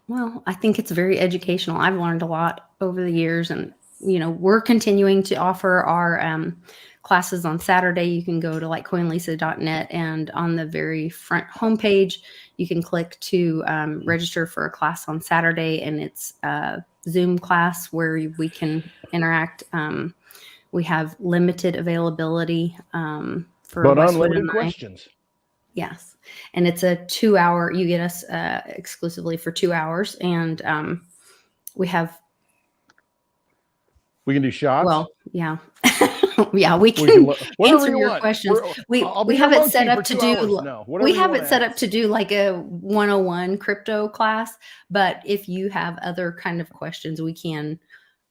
Well, I think it's very educational. I've learned a lot over the years, and you know, we're continuing to offer our classes on Saturday. You can go to litecoinlisa.net, and on the very front homepage, you can click to register for a class on Saturday, and it's Zoom class where we can interact. We have limited availability for but unlimited questions. Yes, and it's a 2-hour. You get us exclusively for 2 hours, and we can do shots. Well, yeah. Yeah, we can answer your questions. We have it set up to do. We have it set up to do like a 101 crypto class. But if you have other kind of questions, we can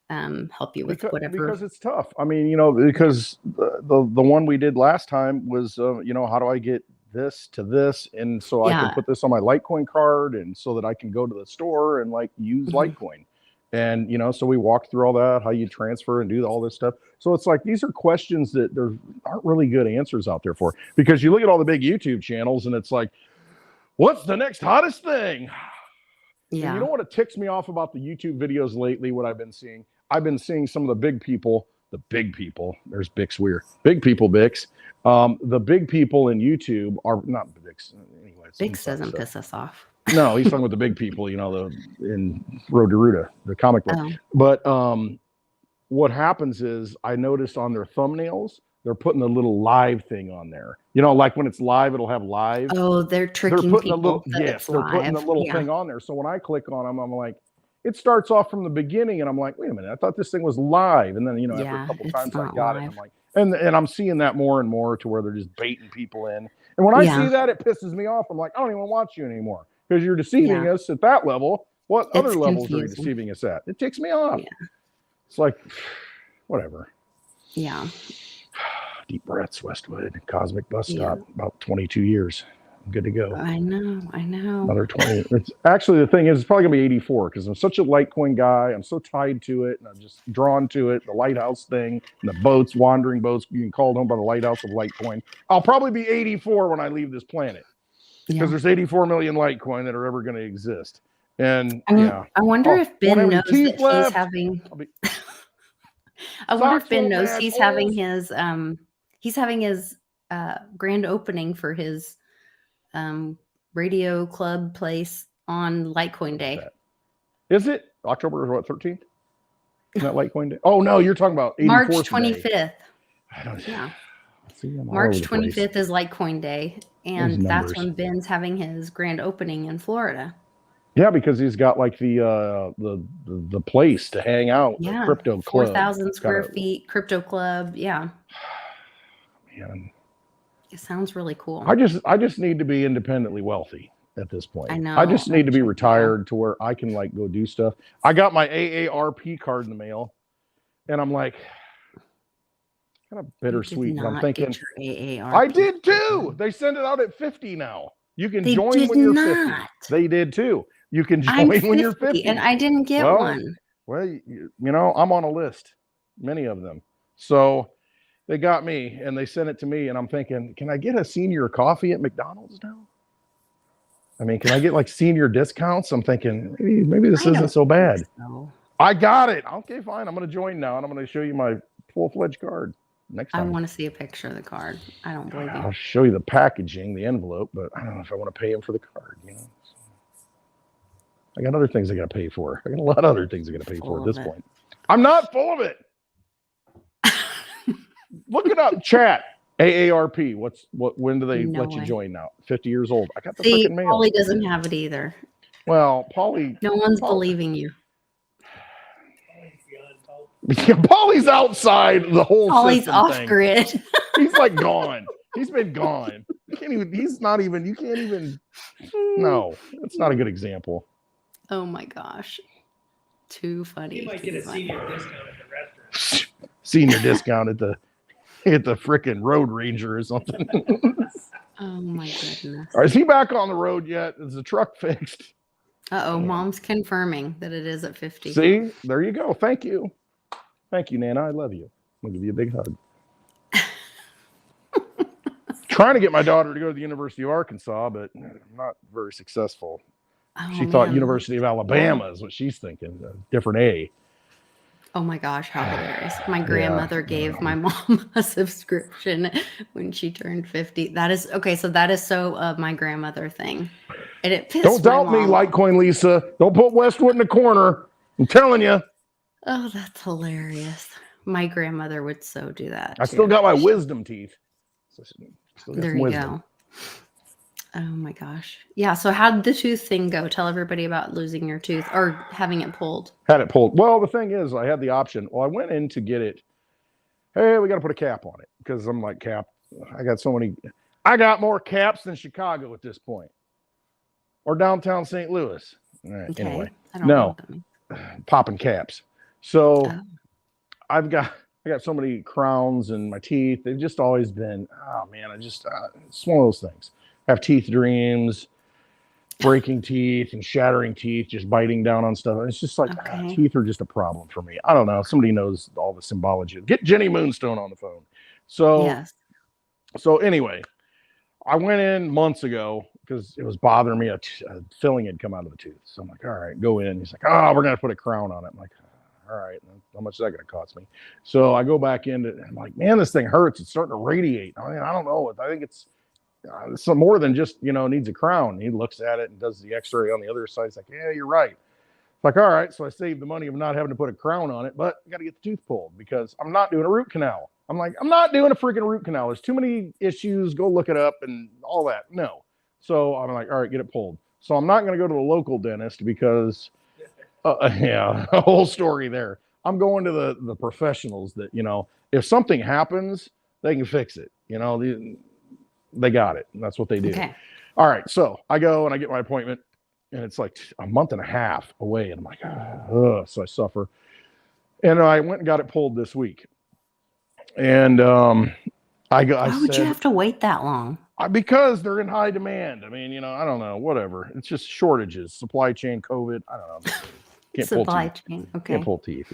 help you with whatever. Because it's tough. I mean, you know, because the one we did last time was, you know, how do I get this to this, and so I can put this on my Litecoin card, and so that I can go to the store and like use Litecoin. And, you know, so we walked through all that, how you transfer and do all this stuff. So it's like, these are questions that there aren't really good answers out there for, because you look at all the big YouTube channels and it's like, what's the next hottest thing? Yeah. And you know what it ticks me off about the YouTube videos lately, what I've been seeing some of the big people, there's Bix Weir, big people, Bix. The big people in YouTube are not Bix. Anyway, Bix doesn't piss us off. No, he's talking with the big people, you know, in Road to Ruta, the comic book. But what happens is, I noticed on their thumbnails, they're putting a little live thing on there. You know, like when it's live, it'll have live. Oh, they're tricking people. They're putting a little thing on there. So when I click on them, I'm like, it starts off from the beginning, and I'm like, wait a minute, I thought this thing was live. And then, you know, after a couple times I got it, I'm like, and I'm seeing that more and more to where they're just baiting people in. And when I see that, it pisses me off. I'm like, I don't even watch you anymore. Because you're deceiving us at that level. What other levels are you deceiving us at? It ticks me off. Yeah. It's like, whatever. Yeah. Deep breaths, Westwood. Cosmic bus Yeah. stop. About 22 years. I'm good to go. I know. Another 20. It's actually, the thing is, it's probably gonna be 84 because I'm such a Litecoin guy. I'm so tied to it, and I'm just drawn to it. The lighthouse thing, and the boats, wandering boats, being called home by the lighthouse of Litecoin. I'll probably be 84 when I leave this planet because Yeah. there's 84 million Litecoin that are ever going to exist. And I wonder if Ben won't have any knows teeth that he's left. having. I'll be- I wonder Socks if Ben won't knows match, he's having his grand opening for his radio club place on Litecoin Day. Is it October what 13th? Isn't that Litecoin Day? Oh no, you're talking about 84th March Day. 25th. I don't. Yeah. See, I'm all March over the place. 25th is Litecoin Day, and that's when Ben's having his grand opening in Florida. Yeah, because he's got like the place to hang out. Yeah, the crypto club. 4,000 square feet crypto club. Yeah. Man, it sounds really cool. I just need to be independently wealthy at this point. I know. I just need to be retired to where I can like go do stuff. I got my AARP card in the mail, and I'm like, kind of bittersweet. I'm thinking, I did too. They send it out at 50 now. You can join when you're 50. They did too. You can join when you're 50. And I didn't get one. Well, you know, I'm on a list, many of them. So they got me and they sent it to me, and I'm thinking, can I get a senior coffee at McDonald's now? I mean, can I get like senior discounts? I'm thinking maybe this isn't so bad. So. I got it. Okay, fine. I'm going to join now, and I'm going to show you my full-fledged card next time. I want to see a picture of the card. I don't believe you. I'll show you the packaging, the envelope, but I don't know if I want to pay him for the card. You know, I got other things I got to pay for. I got a lot of other things I got to pay for at this point. I'm not full of it. Look it up, chat. AARP. When do they let you join now? 50 years old. I got the freaking mail. Polly doesn't have it either. Well, Polly. No one's believing you. Polly's outside the whole Polly's off thing. Grid. He's like gone. He's been gone. He's not even, you can't even, no, that's not a good example. Oh my gosh. Too funny. You might get a senior discount at the restaurant. Senior discount at the frickin' Road Ranger or something. Oh my goodness. All right, is he back on the road yet? Is the truck fixed? Mom's confirming that it is at 50. See, there you go. Thank you. Thank you, Nana. I love you. I'll give you a big hug. Trying to get my daughter to go to the University of Arkansas, but I'm not very successful. She thought University of Alabama is what she's thinking. A different A. Oh my gosh, how hilarious. My grandmother gave my mom a subscription when she turned 50. That is okay, so that is so my grandmother thing. And it pissed Don't doubt me, Litecoin Lisa. Don't put Westwood in the corner. I'm telling you. Oh, that's hilarious. My grandmother would so do that. I still got my wisdom teeth. There you go. Oh my gosh. Yeah. So how did the tooth thing go? Tell everybody about losing your tooth or having it pulled. Had it pulled. Well, the thing is, I had the option. Well, I went in to get it. Hey, we got to put a cap on it because I'm like, cap. I got more caps than Chicago at this point. Or downtown St. Louis. All right. Okay. Anyway, popping caps. So I got so many crowns in my teeth. They've just always been, oh man, it's one of those things. I have teeth dreams, breaking teeth and shattering teeth, just biting down on stuff. It's just like teeth are just a problem for me. I don't know. Somebody knows all the symbology. Get Jenny Moonstone on the phone. So anyway, I went in months ago because it was bothering me. A filling had come out of the tooth. So I'm like, all right, go in. He's like, oh, we're going to put a crown on it. I'm like, all right, how much is that going to cost me? So I go back in and I'm like, man, this thing hurts. It's starting to radiate. I mean, I don't know. I think it's some more than just, needs a crown. He looks at it and does the x-ray on the other side. He's like, yeah, you're right. It's like, all right. So I saved the money of not having to put a crown on it, but I got to get the tooth pulled because I'm not doing a root canal. I'm like, I'm not doing a freaking root canal. There's too many issues. Go look it up and all that. No. So I'm like, all right, get it pulled. So I'm not going to go to the local dentist because a whole story there. I'm going to the professionals that, if something happens, they can fix it. They got it. And that's what they do. Okay. All right. So I go and I get my appointment and it's like a month and a half away. And I'm like, so I suffer. And I went and got it pulled this week. And I Why would you said, have to wait that long? because they're in high demand. I mean, I don't know, whatever. It's just shortages, supply chain, COVID. I don't know. Can't pull Supply teeth. chain. Can't Okay. pull teeth.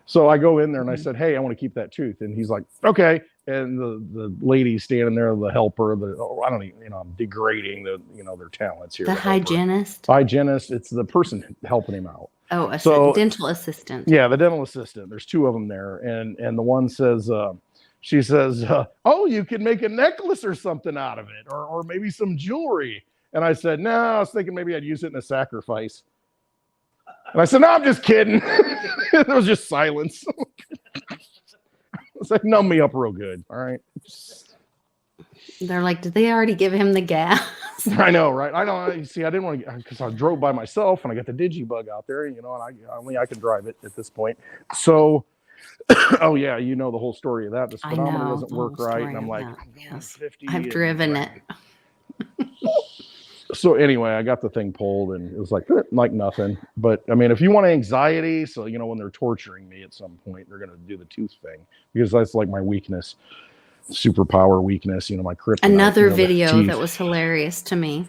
So I go in there and I Mhm. said, hey, I want to keep that tooth. And he's like, okay. And the lady standing there, the helper, I don't even, I'm degrading their talents here. The hygienist. Hygienist. It's the person helping him out. Oh, So dental assistant. yeah, the dental assistant. There's two of them there, and the one says, she says, oh, you can make a necklace or something out of it, or maybe some jewelry. And I said, no, I was thinking maybe I'd use it in a sacrifice. And I said, no, I'm just kidding. There was just silence. It's like, numb me up real good. All right. They're like, did they already give him the gas? I know, right? I know. See, I didn't want to, because I drove by myself and I got the Digibug out there, and only I can drive it at this point. So, oh yeah, the whole story of that. The speedometer doesn't work right, and I'm like, yes, 50. I've driven it. So anyway, I got the thing pulled, and it was like nothing. But I mean, if you want anxiety, so when they're torturing me at some point, they're gonna do the tooth thing, because that's like my weakness, superpower weakness. My kryptonite. Another video that was hilarious to me.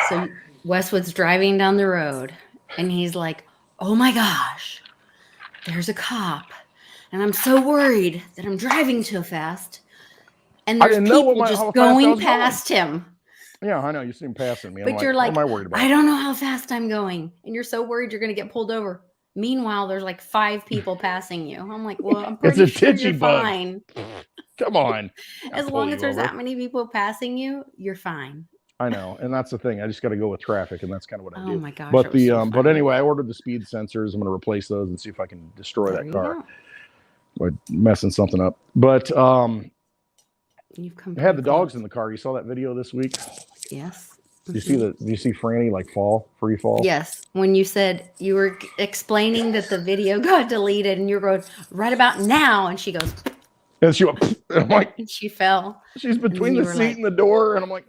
So Westwood's driving down the road, and he's like, "Oh my gosh, there's a cop, and I'm so worried that I'm driving too fast, and there's people just going past him." Yeah, I know. You see him passing me. But you're like, what am I worried about? I don't know how fast I'm going. And you're so worried you're going to get pulled over. Meanwhile, there's like 5 people passing you. I'm like, well, I'm pretty sure you're fine. Come on. As long as there's that many people passing you, you're fine. I know. And that's the thing. I just got to go with traffic, and that's kind of what I do. Oh my gosh. But but anyway, I ordered the speed sensors. I'm going to replace those and see if I can destroy that car. By messing something up. But I had the dogs in the car. You saw that video this week? Yes. Do you see Franny like free fall? Yes. When you said you were explaining that the video got deleted, and you're going right about now, and she goes, and she went, and I'm like, and she fell. She's between the seat and the door, and I'm like,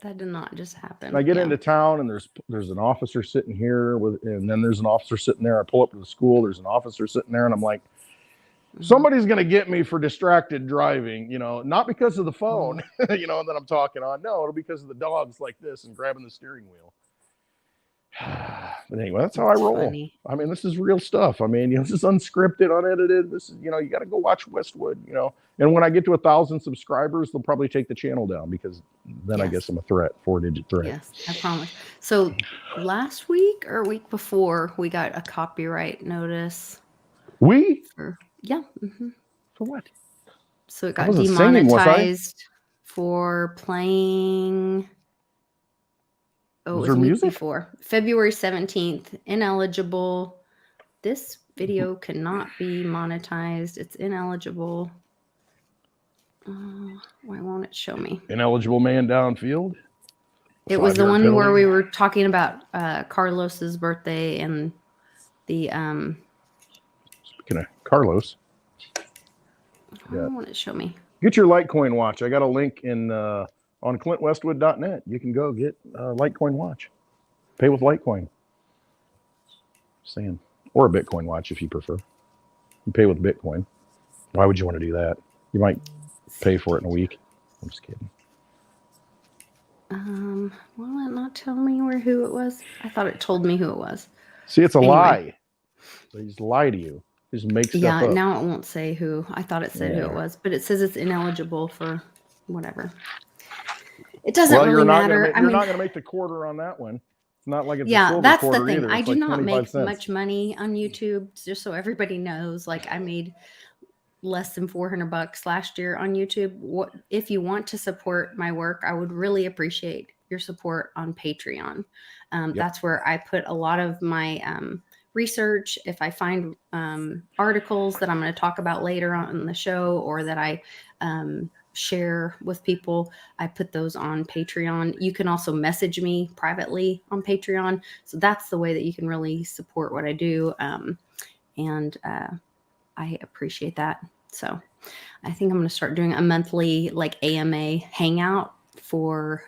that did not just happen. And I get into town, and there's an officer sitting here and then there's an officer sitting there. I pull up to the school. There's an officer sitting there, and I'm like, somebody's going to get me for distracted driving, not because of the phone, that I'm talking on. No, it'll be because of the dogs like this and grabbing the steering wheel. But anyway, that's how I roll. Funny. I mean, this is real stuff. I mean, this is unscripted, unedited. This is, you got to go watch Westwood, And when I get to 1,000 subscribers, they'll probably take the channel down, because then I guess I'm a threat, 4-digit threat. Yes, I promise. So last week or week before, we got a copyright notice. Yeah. Mm-hmm. For what? So it got demonetized for playing. Oh, it was week before. February 17th. Ineligible. This video cannot be monetized. It's ineligible. Why won't it show me? Ineligible man downfield. It was the one where we were talking about Carlos's birthday and the Speaking of Carlos. I want it to show me. Get your Litecoin watch. I got a link in on clintwestwood.net. You can go get Litecoin watch. Pay with Litecoin. Saying. Or a Bitcoin watch if you prefer. You pay with Bitcoin. Why would you want to do that? You might pay for it in a week. I'm just kidding. Will it not tell me who it was? I thought it told me who it was. See, it's a lie. They just lie to you. They just make stuff up. Now it won't say who. I thought it said who it was, but it says it's ineligible for whatever. It doesn't really matter. You're not going to make the quarter on that one. It's not like it's a silver that's quarter the thing. either. I do not make cents. much money on YouTube, just so everybody knows. Like, I made less than $400 last year on YouTube. If you want to support my work, I would really appreciate your support on Patreon. That's where I put a lot of my research. If I find articles that I'm going to talk about later on in the show, or that I share with people, I put those on Patreon. You can also message me privately on Patreon. So that's the way that you can really support what I do. And I appreciate that. So I think I'm going to start doing a monthly like AMA hangout for,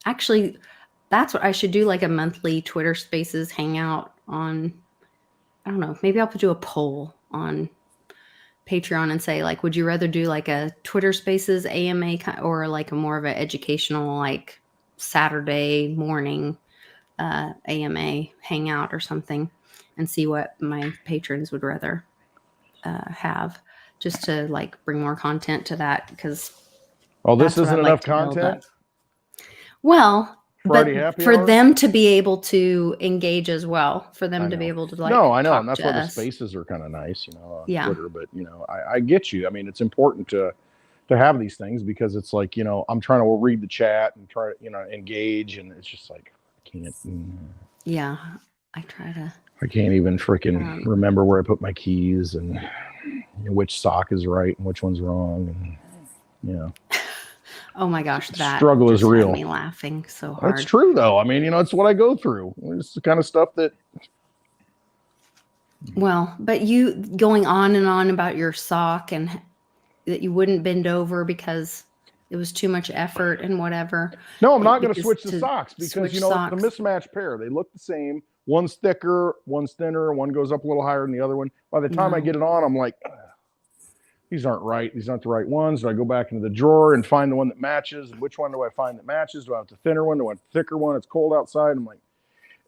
actually, that's what I should do, like a monthly Twitter Spaces hangout on, I don't know, maybe I'll do a poll on Patreon and say, like, would you rather do like a Twitter Spaces AMA or like a more of an educational, like Saturday morning AMA hangout or something, and see what my patrons would rather have, just to like bring more content to that, because this isn't enough content. Well, Friday but happy for hour? them to be able to engage as well, for them I to be know. able to like No, I know, talk and that's to why the us. spaces are kind of nice, on Yeah. Twitter. But I get you. I mean, it's important to have these things, because it's like, I'm trying to read the chat and try to engage, and it's just like I can't. Yeah, I try to. I can't even freaking remember where I put my keys and which sock is right and which one's wrong, and Oh my gosh, that struggle is just real. had me laughing so hard. That's true, though. I mean, it's what I go through. It's the kind of stuff that. Well, but you going on and on about your sock and that you wouldn't bend over because it was too much effort and whatever. No, I'm not going to switch the socks, because it's a socks. mismatched pair. They look the same. One's thicker, one's thinner, one goes up a little higher than the other one. By the time I get it on, I'm like, these aren't right. These aren't the right ones. Do I go back into the drawer and find the one that matches? And which one do I find that matches? Do I have the thinner one? Do I have the thicker one? It's cold outside. I'm like,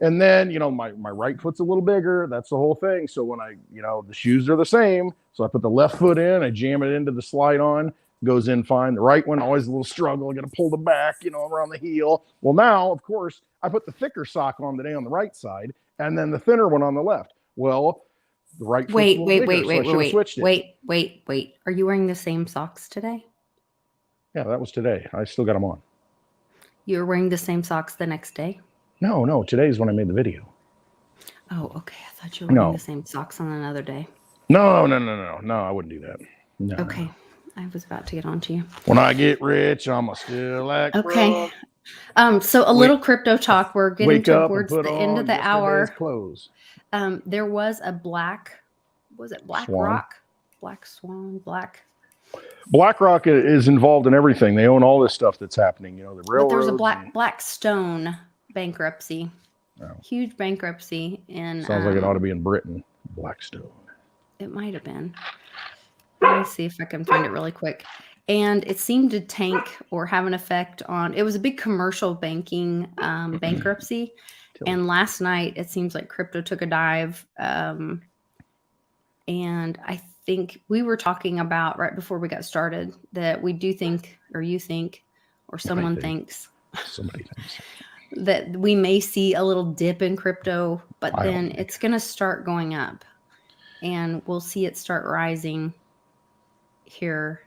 and then, my right foot's a little bigger. That's the whole thing. So when I, the shoes are the same. So I put the left foot in, I jam it into the slide on, goes in fine. The right one, always a little struggle. I got to pull the back, around the heel. Well, now, of course, I put the thicker sock on today on the right side, and then the thinner one on the left. Well, the right foot's wait. Are you wearing the same socks today? Yeah, that was today. I still got them on. You were wearing the same socks the next day? No. Today's when I made the video. Oh, okay. I thought you were wearing the same socks on another day. No. I wouldn't do that. No. Okay. I was about to get on to you. When I get rich, I'ma still act okay. So little crypto talk. We're getting towards the end of the hour. Clothes. There was a BlackRock? BlackRock is involved in everything. They own all this stuff that's happening. The railroads. But there's a Blackstone bankruptcy. Oh. Huge bankruptcy. And sounds like it ought to be in Britain. Blackstone. It might have been. Let me see if I can find it really quick. And it seemed to tank or have an effect on, it was a big commercial banking bankruptcy. And last night, it seems like crypto took a dive. And I think we were talking about right before we got started that we do think, or you think, or someone thinks. Somebody thinks. That we may see a little dip in crypto, but then it's going to start going up. And we'll see it start rising here.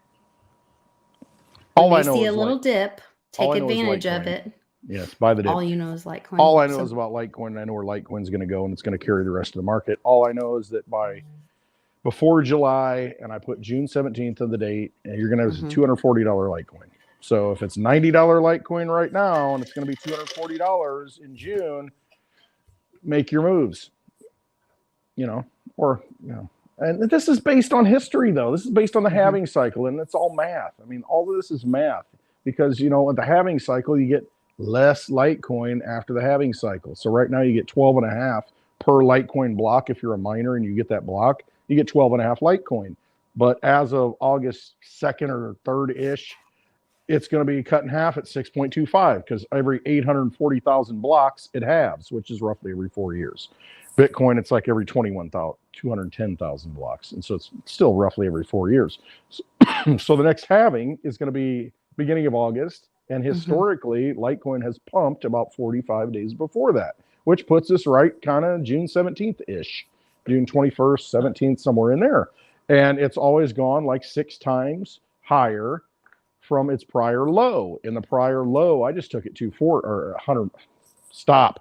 All I know see is a little dip. Take advantage of it. Yes, buy the dip. All you know is Litecoin. All I know is about Litecoin. I know where Litecoin's going to go, and it's going to carry the rest of the market. All I know is that before July, and I put June 17th of the date, and you're going to have a $240 Litecoin. So if it's $90 Litecoin right now, and it's going to be $240 in June, make your moves. And this is based on history, though. This is based on the halving cycle, and it's all math. I mean, all of this is math, because, at the halving cycle, you get less Litecoin after the halving cycle. So right now you get 12.5 per Litecoin block. If you're a miner and you get that block, you get 12.5 Litecoin. But as of August 2nd or 3rd-ish, it's going to be cut in half at 6.25, because every 840,000 blocks it halves, which is roughly every 4 years. Bitcoin, it's like every 210,000 blocks. And so it's still roughly every 4 years. So the next halving is going to be beginning of August. And historically, Litecoin has pumped about 45 days before that, which puts us right kind of June 17th-ish, June 21st, 17th, somewhere in there. And it's always gone like 6 times higher from its prior low. In the prior low, I just took it to 100. Stop.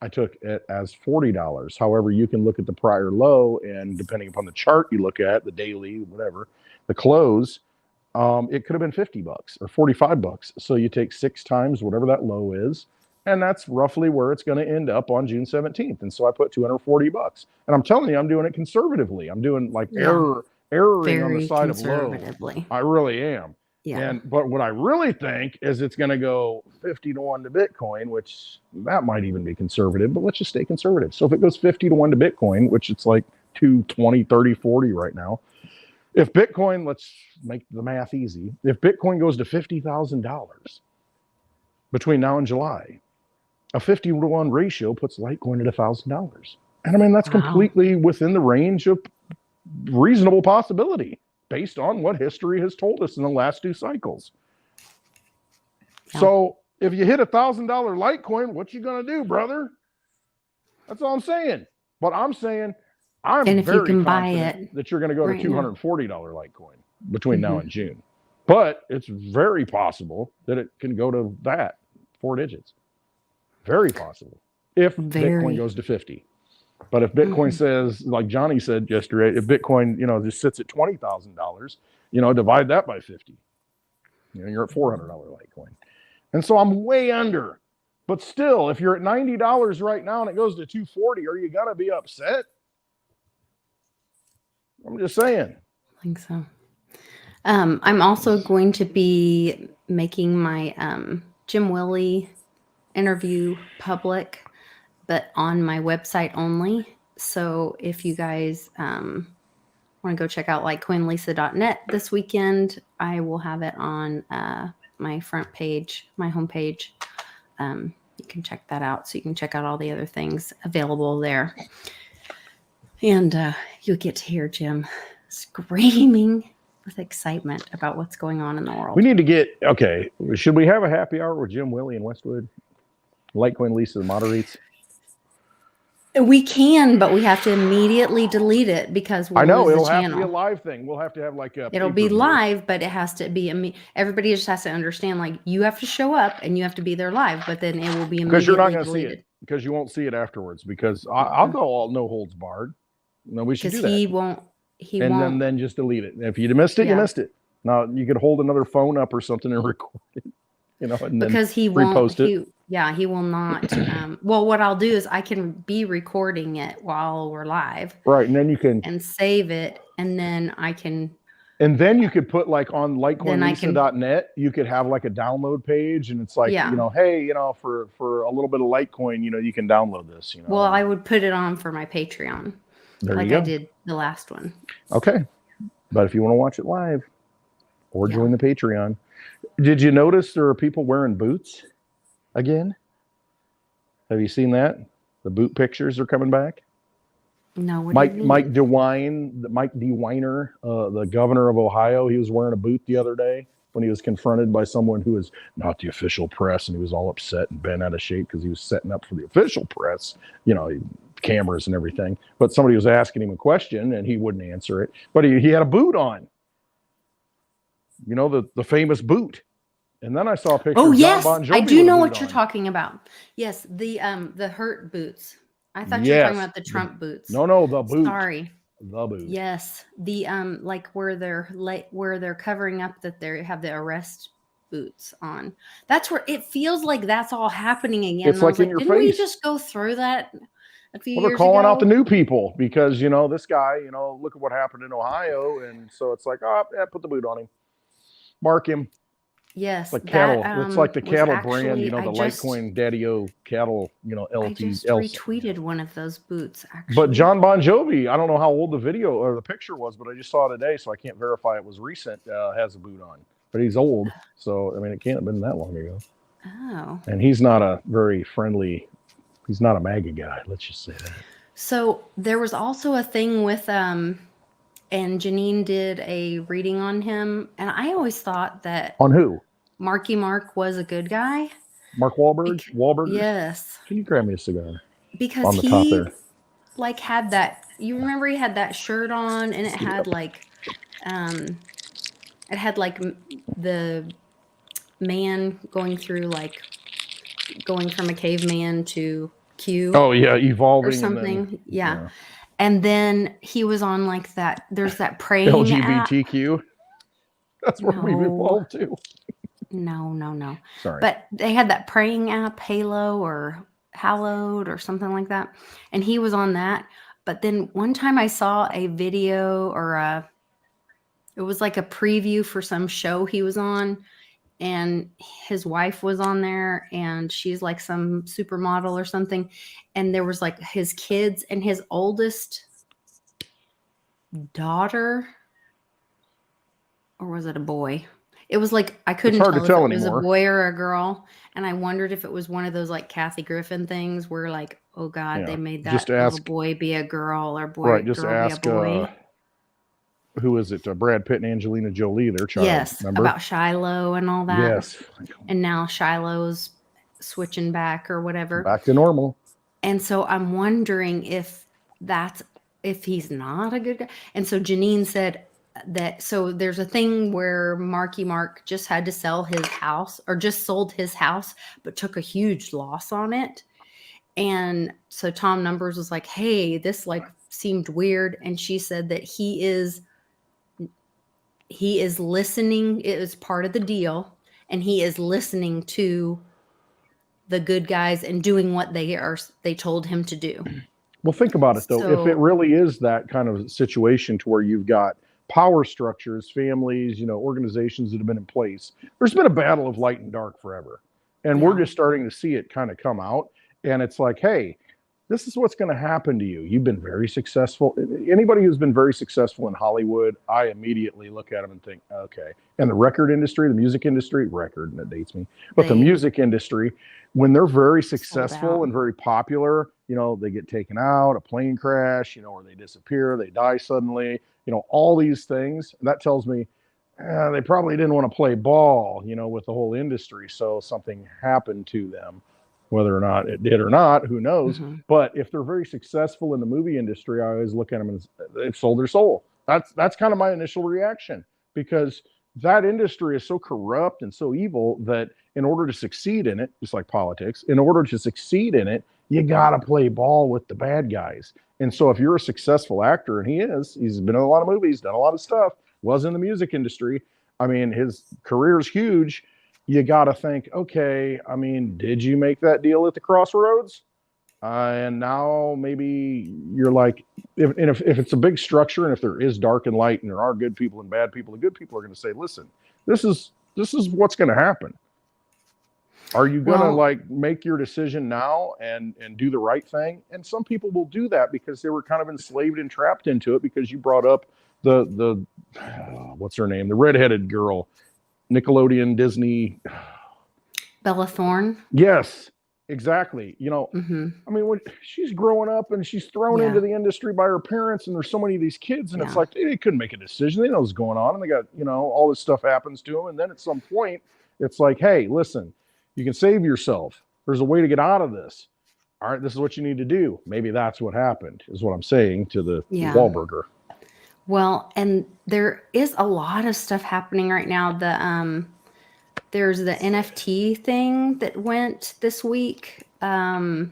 I took it as $40. However, you can look at the prior low, and depending upon the chart you look at, the daily, whatever, the close, it could have been $50 or $45. So you take 6 times whatever that low is, and that's roughly where it's going to end up on June 17th. And so I put $240. And I'm telling you, I'm doing it conservatively. I'm doing like erroring on the side of low. I really am. Yeah. But what I really think is it's going to go 50-1 to Bitcoin, which that might even be conservative, but let's just stay conservative. So if it goes 50-1 to Bitcoin, which it's like 220, 30, 40 right now, If Bitcoin, let's make the math easy. If Bitcoin goes to $50,000 between now and July, a 50-to-1 ratio puts Litecoin at $1,000. And I mean, that's completely within the range of reasonable possibility based on what history has told us in the last 2 cycles. Yeah. So if you hit $1,000 Litecoin, what you gonna do, brother? That's all I'm saying. But I'm saying I'm very confident that you're going to go to $240 Litecoin between now and June. But it's very possible that it can go to that 4 digits. Very possible if Bitcoin goes to 50. But if Bitcoin says, like Johnny said yesterday, if Bitcoin, just sits at $20,000, divide that by 50. You're at $400 Litecoin. And so I'm way under. But still, if you're at $90 right now and it goes to $240, are you going to be upset? I'm just saying. I think so. I'm also going to be making my Jim Willie interview public, but on my website only. So if you guys want to go check out litecoinlisa.net this weekend, I will have it on my front page, my homepage. You can check that out. So you can check out all the other things available there. And you'll get to hear Jim screaming with excitement about what's going on in the world. We need to should we have a happy hour with Jim Willie in Westwood? Litecoin Lisa moderates. We can, but we have to immediately delete it because we'll it'll have to be a live thing. We'll have to have it'll be live, but it has to be everybody just has to understand, you have to show up and you have to be there live, but then it will be immediately because you're not going to deleted. see it because you won't see it afterwards. Because I'll go all no holds barred. No, we should do that. He won't. And then just delete it. If you missed it, you missed it. Now you could hold another phone up or something and record it. And because then he won't. Repost it. He will not. Well, what I'll do is I can be recording it while we're live. Right, and then you can save it, and then I can. And then you could put on litecoinlisa.net, you could have a download page, and it's hey, for a little bit of Litecoin, you can download this. Well, I would put it on for my Patreon, I did the last one. Okay, but if you want to watch it live, or join the Patreon. Did you notice there are people wearing boots again? Have you seen that? The boot pictures are coming back. No, Mike DeWine, the governor of Ohio, he was wearing a boot the other day when he was confronted by someone who was not the official press, and he was all upset and bent out of shape because he was setting up for the official press, cameras and everything. But somebody was asking him a question and he wouldn't answer it. But he had a boot on. The famous boot. And then I saw a picture of John Bon Jovi. I do know what you're talking about. Yes, the Hurt boots. I thought you were talking about the Trump boots. No, the boot. Sorry. The boot. Yes, the where they're covering up that they have the arrest boots on. That's where it feels like that's all happening again. It's in your face. Didn't we just go through that a few years ago? They're calling out the new people because this guy, look at what happened in Ohio, and so it's put the boot on him, mark him. Yes, like cattle. It's like the cattle brand, the Litecoin Daddy-O cattle, LT. I just retweeted one of those boots, actually. But John Bon Jovi, I don't know how old the video or the picture was, but I just saw it today, so I can't verify it was recent. Has a boot on, but he's old, so it can't have been that long ago. Oh. And he's not a very friendly. He's not a MAGA guy. Let's just say that. So there was also a thing with and Janine did a reading on him, and I always thought that on who? Marky Mark was a good guy. Mark Wahlberg? Wahlberg? Yes. Can you grab me a cigar? Because on the top there. Had that. You remember he had that shirt on, and it had the man going through going from a caveman to Q. Oh yeah, evolving or something. And then, yeah. And then he was on that. There's that praying LGBTQ. App. That's where we've evolved to. No. Sorry. But they had that praying app, Halo or Hallowed or something like that. And he was on that. But then one time I saw a video it was like a preview for some show he was on. And his wife was on there, and she's like some supermodel or something. And there was his kids, and his oldest daughter or was it a boy? It was like I It's couldn't hard to tell if tell it was a anymore. boy or a girl, and I wondered if it was one of those like Kathy Griffin things where like, oh God, they Yeah. made Just that little ask, boy be a girl or right. boy Just girl be a ask, boy. who is it? Brad Pitt and Angelina Jolie, their child. Yes, Remember? about Shiloh and all that, Yes. and now Shiloh's switching back or whatever. Back to normal. And so I'm wondering if he's not a good guy. And so Janine said that so there's a thing where Marky Mark just had to sell his house or just sold his house, but took a huge loss on it. And so Tom Numbers was like, hey, this like seemed weird. And she said that he is listening. It was part of the deal. And he is listening to the good guys and doing what they told him to do. Well, think about it though. If it So really is that kind of situation to where you've got power structures, families, organizations that have been in place, there's been a battle of light and dark forever. And we're yeah. just starting to see it kind of come out. And it's like, hey, this is what's going to happen to you. You've been very successful. Anybody who's been very successful in Hollywood, I immediately look at them and think, okay. And the record industry, the music industry, and that dates me, but the music industry, when they're very successful and very popular, they get taken out, a plane crash, or they disappear, they die suddenly, all these things. And that tells me they probably didn't want to play ball, with the whole industry. So something happened to them. Whether or not it did or not, who knows? Mm-hmm. But if they're very successful in the movie industry, I always look at them and they've sold their soul. That's kind of my initial reaction, because that industry is so corrupt and so evil that in order to succeed in it, just like politics, in order to succeed in it, you got to play ball with the bad guys. And so if you're a successful actor, and he's been in a lot of movies, done a lot of stuff, was in the music industry. I mean, his career's huge. You got to think, okay, I mean, did you make that deal at the crossroads? And now maybe you're like, if it's a big structure and if there is dark and light and there are good people and bad people, the good people are going to say, listen, this is what's going to happen. Are you going to like make your decision now and do the right thing? And some people will do that because they were kind of enslaved and trapped into it, because you brought up the what's her name? The redheaded girl. Nickelodeon, Disney. Bella Thorne. Yes, exactly. Mm-hmm. I mean, when she's growing up and she's thrown into the industry by her parents, and there's so many of these kids, and it's like they couldn't make a decision. They know what's going on, and they got, all this stuff happens to them. And then at some point, it's like, hey, listen, you can save yourself. There's a way to get out of this. All right, this is what you need to do. Maybe that's what happened, is what I'm saying to the Wahlburger. Well, and there is a lot of stuff happening right now. There's the NFT thing that went this week. Oh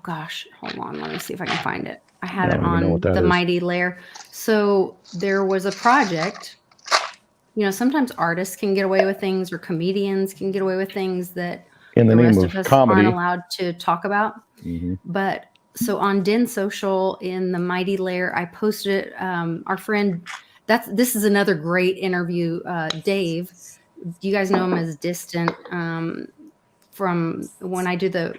gosh, hold on. Let me see if I can find it. I had it on the Mighty Lair. So there was a project. Sometimes artists can get away with things, or comedians can get away with things that in the rest name of us comedy aren't allowed to talk about. Mm-hmm. But so on Den.social in the Mighty Lair, I posted it. Our friend, this is another great interview. Dave, you guys know him as Distant, from when I do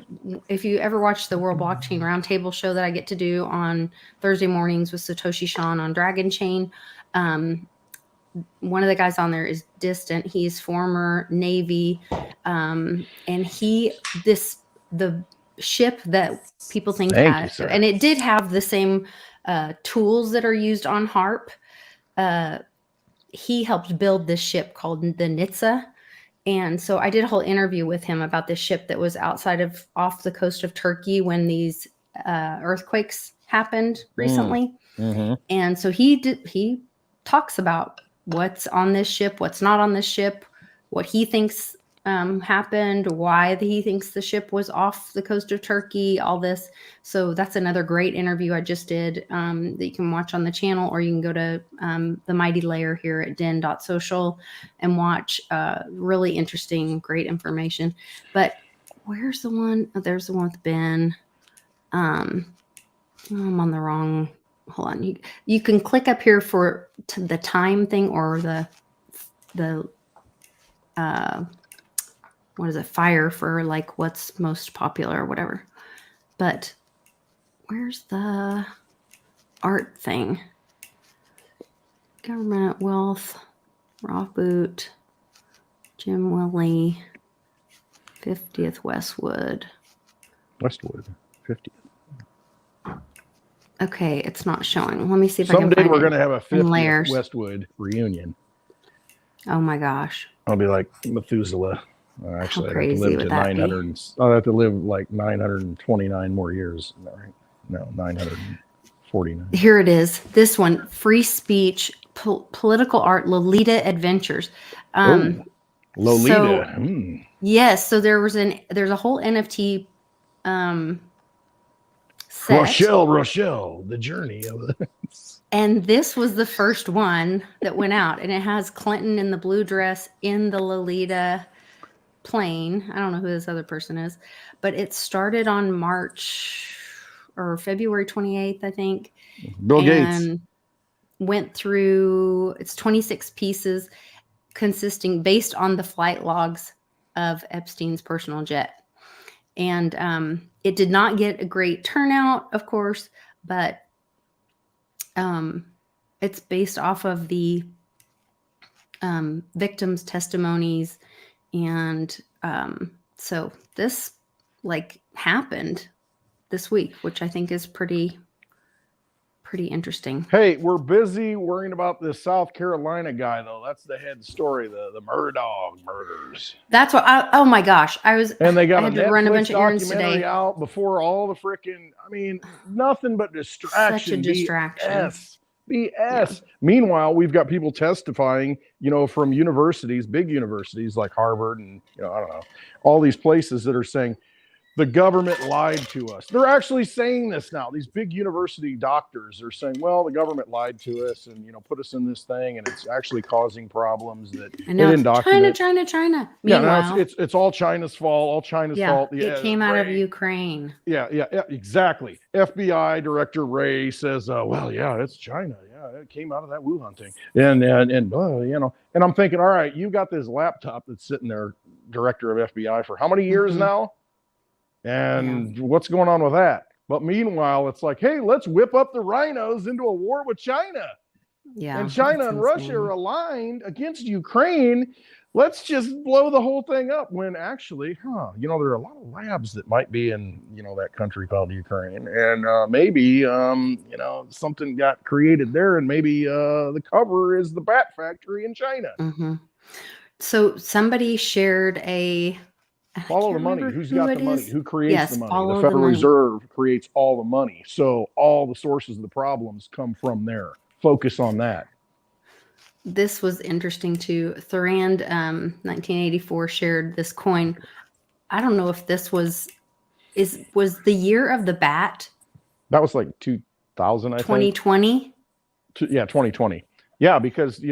if you ever watch the World Blockchain Roundtable show that I get to do on Thursday mornings with Satoshi Shawn on Dragon Chain. One of the guys on there is Distant. He's former Navy. And the ship that people think and it did have the same tools that are used on HARP. He helped build this ship called the Nitsa. And so I did a whole interview with him about this ship that was off the coast of Turkey when these earthquakes happened recently. Mm-hmm. And so he talks about what's on this ship, what's not on this ship, what he thinks happened, why he thinks the ship was off the coast of Turkey, all this. So that's another great interview I just did that you can watch on the channel, or you can go to the Mighty Lair here at Den.social and watch really interesting, great information. But where's the one? Oh, there's the one with Ben. I'm on the wrong. Hold on. You can click up here for the time thing, or the what is it? Fire for like what's most popular or whatever. But where's the art thing? Government Wealth, Raw Boot, Jim Willie, 50th Westwood. Westwood, 50. Okay, it's not showing. Let me see if I Someday can find we're it going to have a in 50th layers. Westwood reunion. Oh my gosh. I'll be like Methuselah. Actually, How I'd have to crazy live would to that be? 900. I'd have to live like 929 more years. Isn't that right? No, 949. Here it is. This one, Free Speech, Political Art, Lolita Adventures. Lolita. So, yes, so there's a whole NFT set. Rochelle, the journey of this. And this was the first one that went out, and it has Clinton in the blue dress in the Lolita plane. I don't know who this other person is, but it started on March or February 28th, I think. Bill Gates. Went through, it's 26 pieces consisting based on the flight logs of Epstein's personal jet. And it did not get a great turnout, of course, but it's based off of the victims' testimonies. And so this happened this week, which I think is pretty interesting. Hey, we're busy worrying about this South Carolina guy, though. That's the head story, the Murdaugh murders. That's what oh my gosh. And they got I had to run a bunch of errands today. out before all the freaking, nothing but distraction. Such a distraction. BS. Yeah. Meanwhile, we've got people testifying, from universities, big universities like Harvard and, I don't know, all these places that are saying, the government lied to us. They're actually saying this now. These big university doctors are saying, well, the government lied to us and, put us in this thing, and it's actually causing problems that they didn't document. China. Meanwhile, it's all China's fault. All China's fault. Yeah, it came out of Ukraine. Yeah, exactly. FBI Director Ray says, well, yeah, it's China. Yeah, it came out of that Wuhan thing. And I'm thinking, all right, you got this laptop that's sitting there, Director of FBI, for how many years now? And what's going on with that? But meanwhile, it's like, hey, let's whip up the rhinos into a war with China. Yeah. And China and Russia are aligned against Ukraine. Let's just blow the whole thing up, when actually, there are a lot of labs that might be in, that country called Ukraine. And maybe, something got created there, and maybe the cover is the bat factory in China. Mm-hmm. So somebody shared a... Follow the money. Who's got the money? Who creates the money? The Federal Reserve creates all the money. So all the sources of the problems come from there. Focus on that. This was interesting too. Thorand 1984 shared this coin. I don't know if this was the year of the bat. That was like 2000, I think. 2020? Yeah, 2020. Yeah, because, the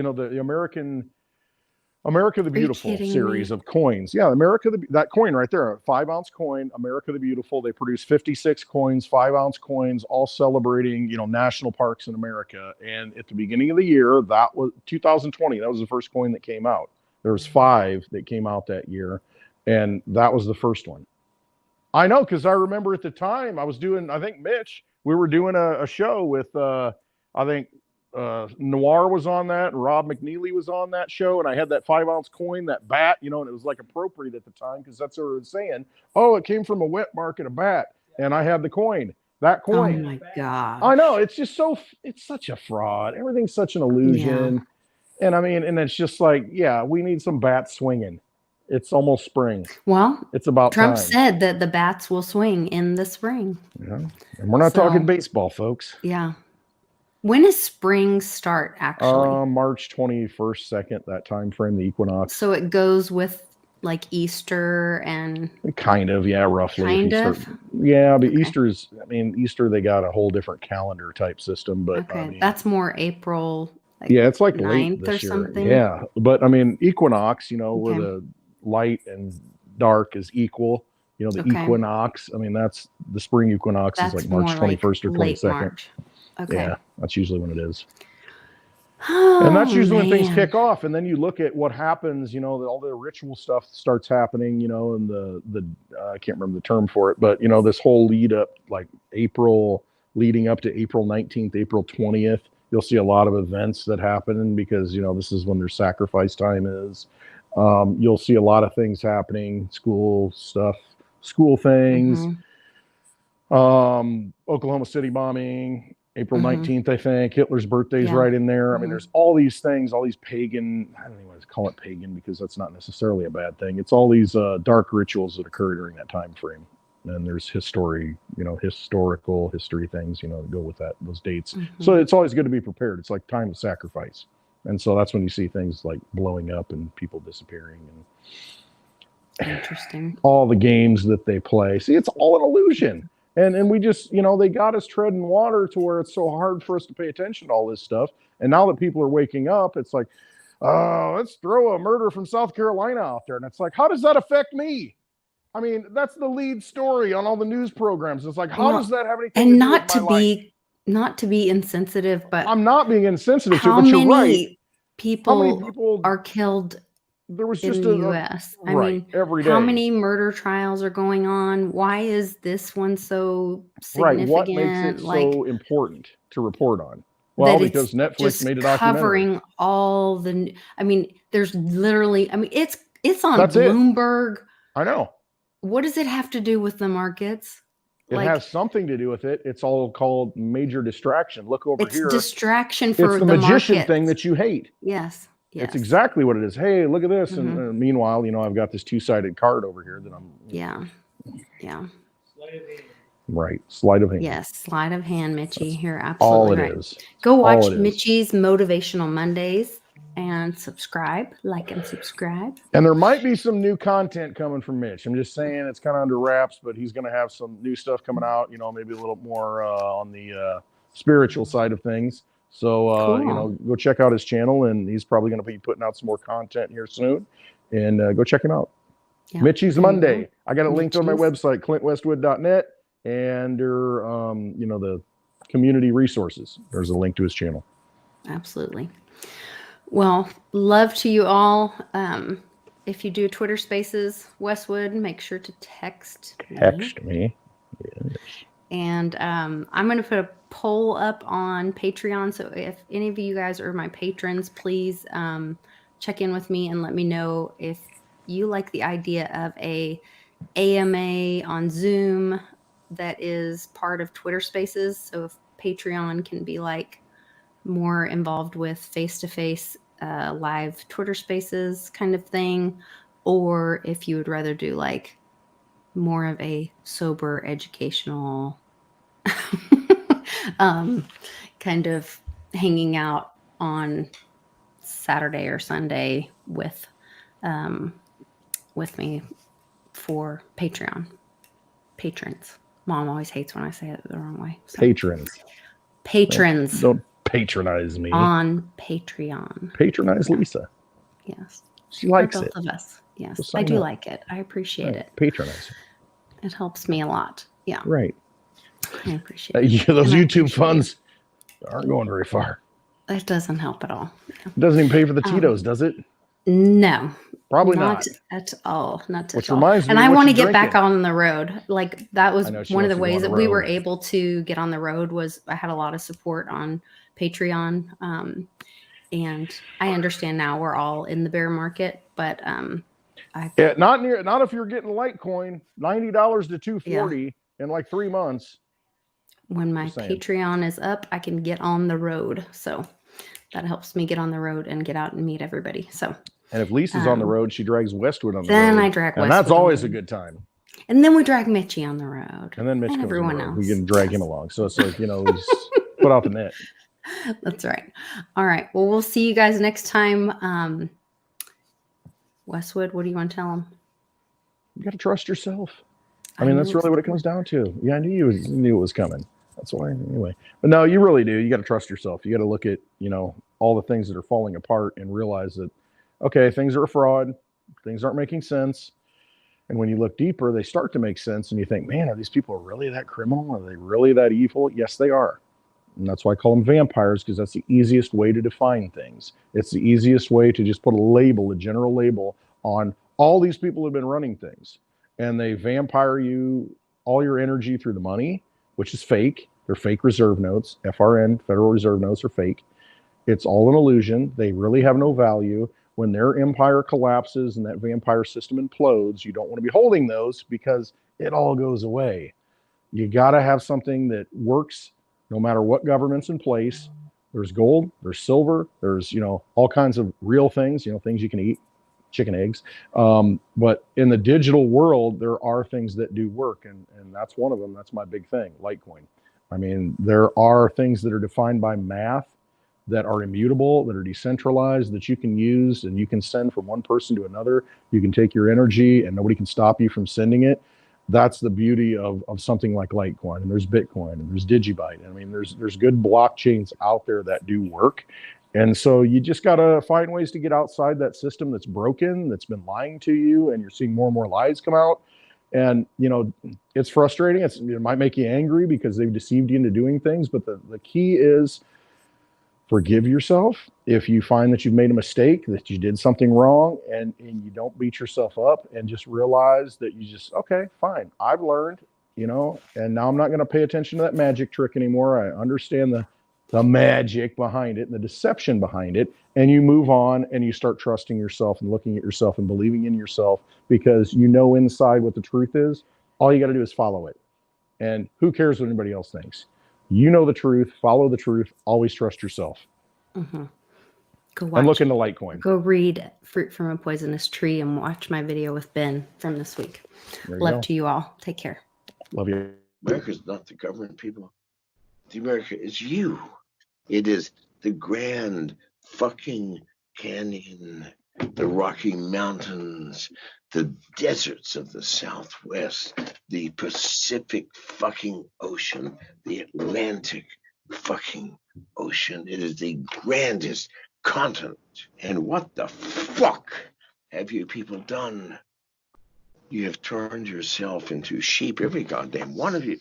America the Beautiful series of coins. Yeah, that coin right there, a 5-ounce coin, America the Beautiful. They produce 56 coins, 5-ounce coins, all celebrating, national parks in America. And at the beginning of the year, that was 2020. That was the first coin that came out. There was 5 that came out that year, and that was the first one. I know, because I remember at the time I was doing, I think Mitch, we were doing a show with, I think, Noir was on that, and Rob McNeely was on that show, and I had that 5-ounce coin, that bat, and it was like appropriate at the time, because that's what it was saying. Oh, it came from a wet market, a bat, and I had the coin. That coin. Oh my God. I know, it's just it's such a fraud. Everything's such an illusion. Yeah. And it's just like, yeah, we need some bats swinging. It's almost spring. Well, it's about Trump time. said that the bats will swing in the spring. Yeah, and we're not talking baseball, folks. Yeah. When does spring start, actually? March 21st, 2nd, that time frame, the equinox. So it goes with like Easter and... Kind of, yeah, roughly. Kind of? Yeah, but okay. Easter, they got a whole different calendar type system. But okay, that's more April. It's like 9th late this or year. Something. Yeah, but equinox, where the light and dark is equal. The equinox. That's the spring equinox is like March 21st or 22nd. March. Okay. Yeah, that's usually when it is. And that's usually when things kick off. And then you look at what happens, all the ritual stuff starts happening, and the I can't remember the term for it, but, this whole lead up, like April, leading up to April 19th, April 20th, You'll see a lot of events that happen because, this is when their sacrifice time is. You'll see a lot of things happening, school stuff, school things. Oklahoma City bombing, April 19th, I think. Hitler's birthday's right in there. I mean, there's all these things, all these pagan, I don't even want to call it pagan because that's not necessarily a bad thing. It's all these dark rituals that occur during that time frame. And there's history things, that go with those dates. So it's always good to be prepared. It's like time of sacrifice. And so that's when you see things like blowing up and people disappearing and interesting. All the games that they play. See, it's all an illusion. And we just, they got us treading water to where it's so hard for us to pay attention to all this stuff. And now that people are waking up, it's like, let's throw a murder from South Carolina out there. And it's like, how does that affect me? I mean, that's the lead story on all the news programs. It's like, how does that have anything to do with my life? Not to be insensitive, but I'm not being insensitive to it, but you're right. How many people are killed there was in just the U.S.? I mean, every day. How many murder trials are going on? Why is this one so significant? Right. What makes it so important to report on? Well, because Netflix made a documentary. Covering all the. I mean, there's literally. I mean, it's on Bloomberg. I know. What does it have to do with the markets? It has something to do with it. It's all called major distraction. Look over here. It's distraction for the magician thing that you hate. Yes. It's exactly what it is. Hey, look at this. And meanwhile, I've got this two-sided card over here that I'm. Yeah. Right. Sleight of hand. Yes. Sleight of hand, Mitchie. You're absolutely all it right. is. Go watch Mitchie's Motivational Mondays and subscribe, like and subscribe. And there might be some new content coming from Mitch. I'm just saying it's kind of under wraps, but he's going to have some new stuff coming out, maybe a little more on the spiritual side of things. So, cool. Go check out his channel, and he's probably going to be putting out some more content here soon. And go check him out. Yeah. Mitchie's Monday. I got it linked on my website, clintwestwood.net, and the community resources. There's a link to his channel. Absolutely. Well, love to you all. If you do Twitter Spaces, Westwood, make sure to text me. Yes. And I'm going to put a poll up on Patreon. So if any of you guys are my patrons, please check in with me and let me know if you like the idea of a AMA on Zoom that is part of Twitter Spaces. So if Patreon can be like more involved with face-to-face live Twitter Spaces kind of thing, or if you would rather do like more of a sober educational kind of hanging out on Saturday or Sunday with me for patrons. Mom always hates when I say it the wrong way. So. Patrons. Don't patronize me. On Patreon. Patronize Lisa. Yes. She likes both it. Of us. Yes. I do like it. I appreciate it. Patronize. It helps me a lot. Yeah. Right. I appreciate it. Those YouTube funds aren't going very far. It doesn't help at all. It doesn't even pay for the Tito's, does it? No. Probably not at all. Not Which at all. Reminds me and I want to get drinking. back on the road. Like that was one of the ways that we were road. able to get on the road was I had a lot of support on Patreon. And I understand now we're all in the bear market, but not if you're getting Litecoin, $90 to $240 in like 3 months. When my Patreon is up, I can get on the road. So that helps me get on the road and get out and meet everybody. So. And if Lisa's on the road, she drags Westwood on the road. Then I drag Westwood. And that's always a good time. And then we drag Mitchie on the road. And then Mitch and goes everyone on the road. else. We can drag him along. So it's like, just put out the net. That's right. All right. Well, we'll see you guys next time. Westwood, what do you want to tell them? You got to trust yourself. I mean, that's really what it comes down to. Yeah, I knew it was coming. That's why, anyway. But no, you really do. You got to trust yourself. You got to look at, all the things that are falling apart and realize that, okay, things are a fraud. Things aren't making sense. And when you look deeper, they start to make sense. And you think, man, are these people really that criminal? Are they really that evil? Yes, they are. And that's why I call them vampires, because that's the easiest way to define things. It's the easiest way to just put a general label on all these people who've been running things. And they vampire you all your energy through the money, which is fake. They're fake reserve notes. FRN, Federal Reserve Notes, are fake. It's all an illusion. They really have no value. When their empire collapses and that vampire system implodes, you don't want to be holding those because it all goes away. You got to have something that works no matter what government's in place. There's gold, there's silver, there's, all kinds of real things, things you can eat, chicken, eggs. But in the digital world, there are things that do work. And that's one of them. That's my big thing, Litecoin. I mean, there are things that are defined by math that are immutable, that are decentralized, that you can use and you can send from one person to another. You can take your energy and nobody can stop you from sending it. That's the beauty of something like Litecoin. And there's Bitcoin and there's Digibyte. I mean, there's good blockchains out there that do work. And so you just got to find ways to get outside that system that's broken, that's been lying to you, and you're seeing more and more lies come out. And, it's frustrating. It might make you angry because they've deceived you into doing things. But the key is forgive yourself if you find that you've made a mistake, that you did something wrong, and you don't beat yourself up, and just realize that okay, fine. I've learned, and now I'm not going to pay attention to that magic trick anymore. I understand the magic behind it and the deception behind it. And you move on and you start trusting yourself and looking at yourself and believing in yourself because inside what the truth is. All you got to do is follow it. And who cares what anybody else thinks? You know the truth, follow the truth, always trust yourself. Mm-hmm. And look into Litecoin. Go read Fruit from a Poisonous Tree and watch my video with Ben from this week. Love to you all. Take care. Love you. America's not the government, people. The America is you. It is the Grand fucking Canyon, the Rocky Mountains, the deserts of the Southwest, the Pacific fucking Ocean, the Atlantic fucking Ocean. It is the grandest continent. And what the fuck have you people done? You have turned yourself into sheep, every goddamn one of you.